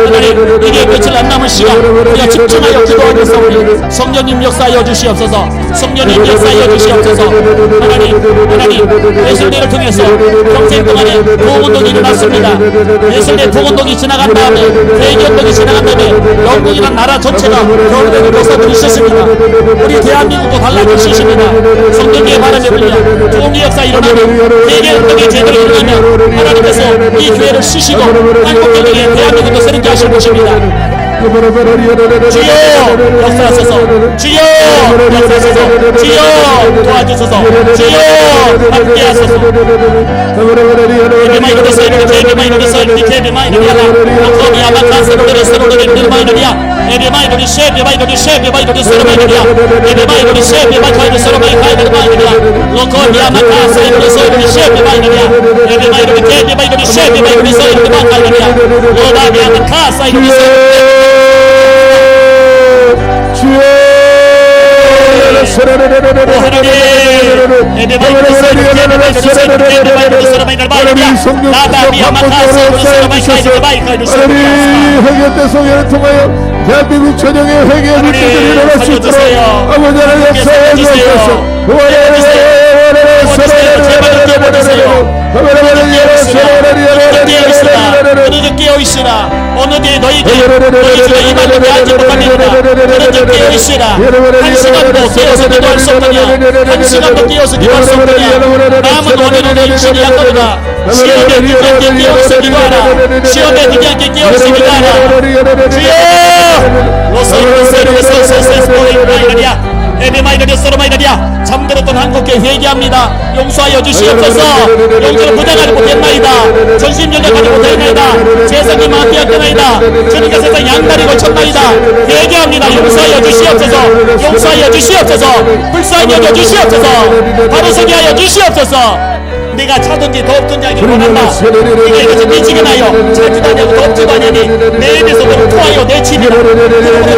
하나님 이게 끝을 안 남은 시간 우리가 집중하여 기도하겠사오니 성령님 역사하여 주시옵소서. 성령님 역사하여 주시옵소서. 하나님 예술대를 통해서 평생 동안에 보건동이 일어났습니다. 예술대 보건동이 지나간 다음에 대기운동이 지나간 다음에 영국이란 나라 전체가 겨울에 벗어버리셨습니다. 우리 대한민국도 달라지시십니다. 성령의 바람에 불려 종의 역사 일어나면 대기운동이 제대로 일어나면 하나님께서 이 교회를 쓰시고 한국교회에 대한민국도 쓰는 게 하실 것입니다. 주여 역사하소서. 주여 역사하소서. 주여 도와주소서. 주여 함께하소서. 에베마이너리 소이로리 에베마이너리 소이로리 케베마이너리야 로코미 아마카스로리 소로리 빌마이너리야 에베마이너리 쉐베마이너리 쉐베마이너리 소로마이너리야 에베마이너리 쉐베마이너리 소로마이너리야 로코미 아마카스로리 소이로리 쉐베마이너리야 회개 소개를 통하여 대한민국 전역의 회개의 물질들이 일어날 수 있도록 아버지 하나님 역사해 주옵소서. 너희들 깨어있으라. 어느새 너희에게 이만큼이 알지 못한 일이다. 너희들 깨어있으라. 한 시간도 깨어서 기도할 수 없느냐. 한 시간도 깨어서 기도할 수 없느냐. 마음은 원해도 내 육신이 약하도다. 시험에 들지 않게 깨어서 기도하라. 시험에 들지 않게 깨어서 기도하라. 주여 잠들었던 한국교회 회개합니다. 용서하여 주시옵소서. 용서를 부당하지 못했나이다. 전심 연락하지 못했나이다. 세상에 마피아였나이다. 주님께 세상 양다리 거쳤나이다. 회개합니다. 용서하여 주시옵소서. 용서하여 주시옵소서. 불쌍히 여겨 주시옵소서. 바로서게 하여 주시옵소서. 내가 차든지 덥든지 하기 원한다. 네가 이것이 미치게 나여 차지도 않냐고 덥지도 않냐니 내 입에서 너를 토하여 내치리라. 그러므로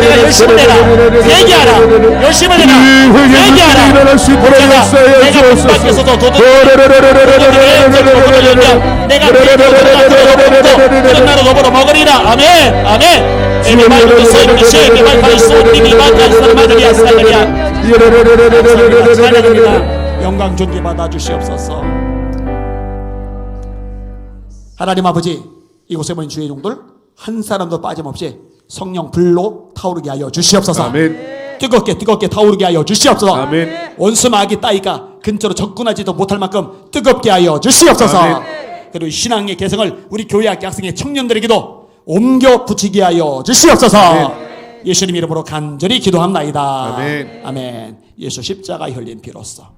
내가 열심을 내라. 회개하라. 열심을 내라. 회개하라. 내가 문 밖에서도 도둑이 내가 그런 나로 너보러 먹으리라. 아멘. 아멘. 에미 말고도 서이르니 시에미 말파리 소님이 만난 사람들이야 살리야. 찬양합니다. 영광 존귀 받아 주시옵소서. 하나님 아버지, 이곳에 모인 주의 종들 한 사람도 빠짐없이 성령 불로 타오르게 하여 주시옵소서. 아멘. 뜨겁게 타오르게 하여 주시옵소서. 아멘. 원수 마귀 따위가 근처로 접근하지도 못할 만큼 뜨겁게 하여 주시옵소서. 아멘. 그리고 신앙의 개성을 우리 교회 학생의 청년들에게도 옮겨 붙이게 하여 주시옵소서. 아멘. 예수님 이름으로 간절히 기도합나이다. 아멘. 아멘. 예수 십자가 흘린 피로써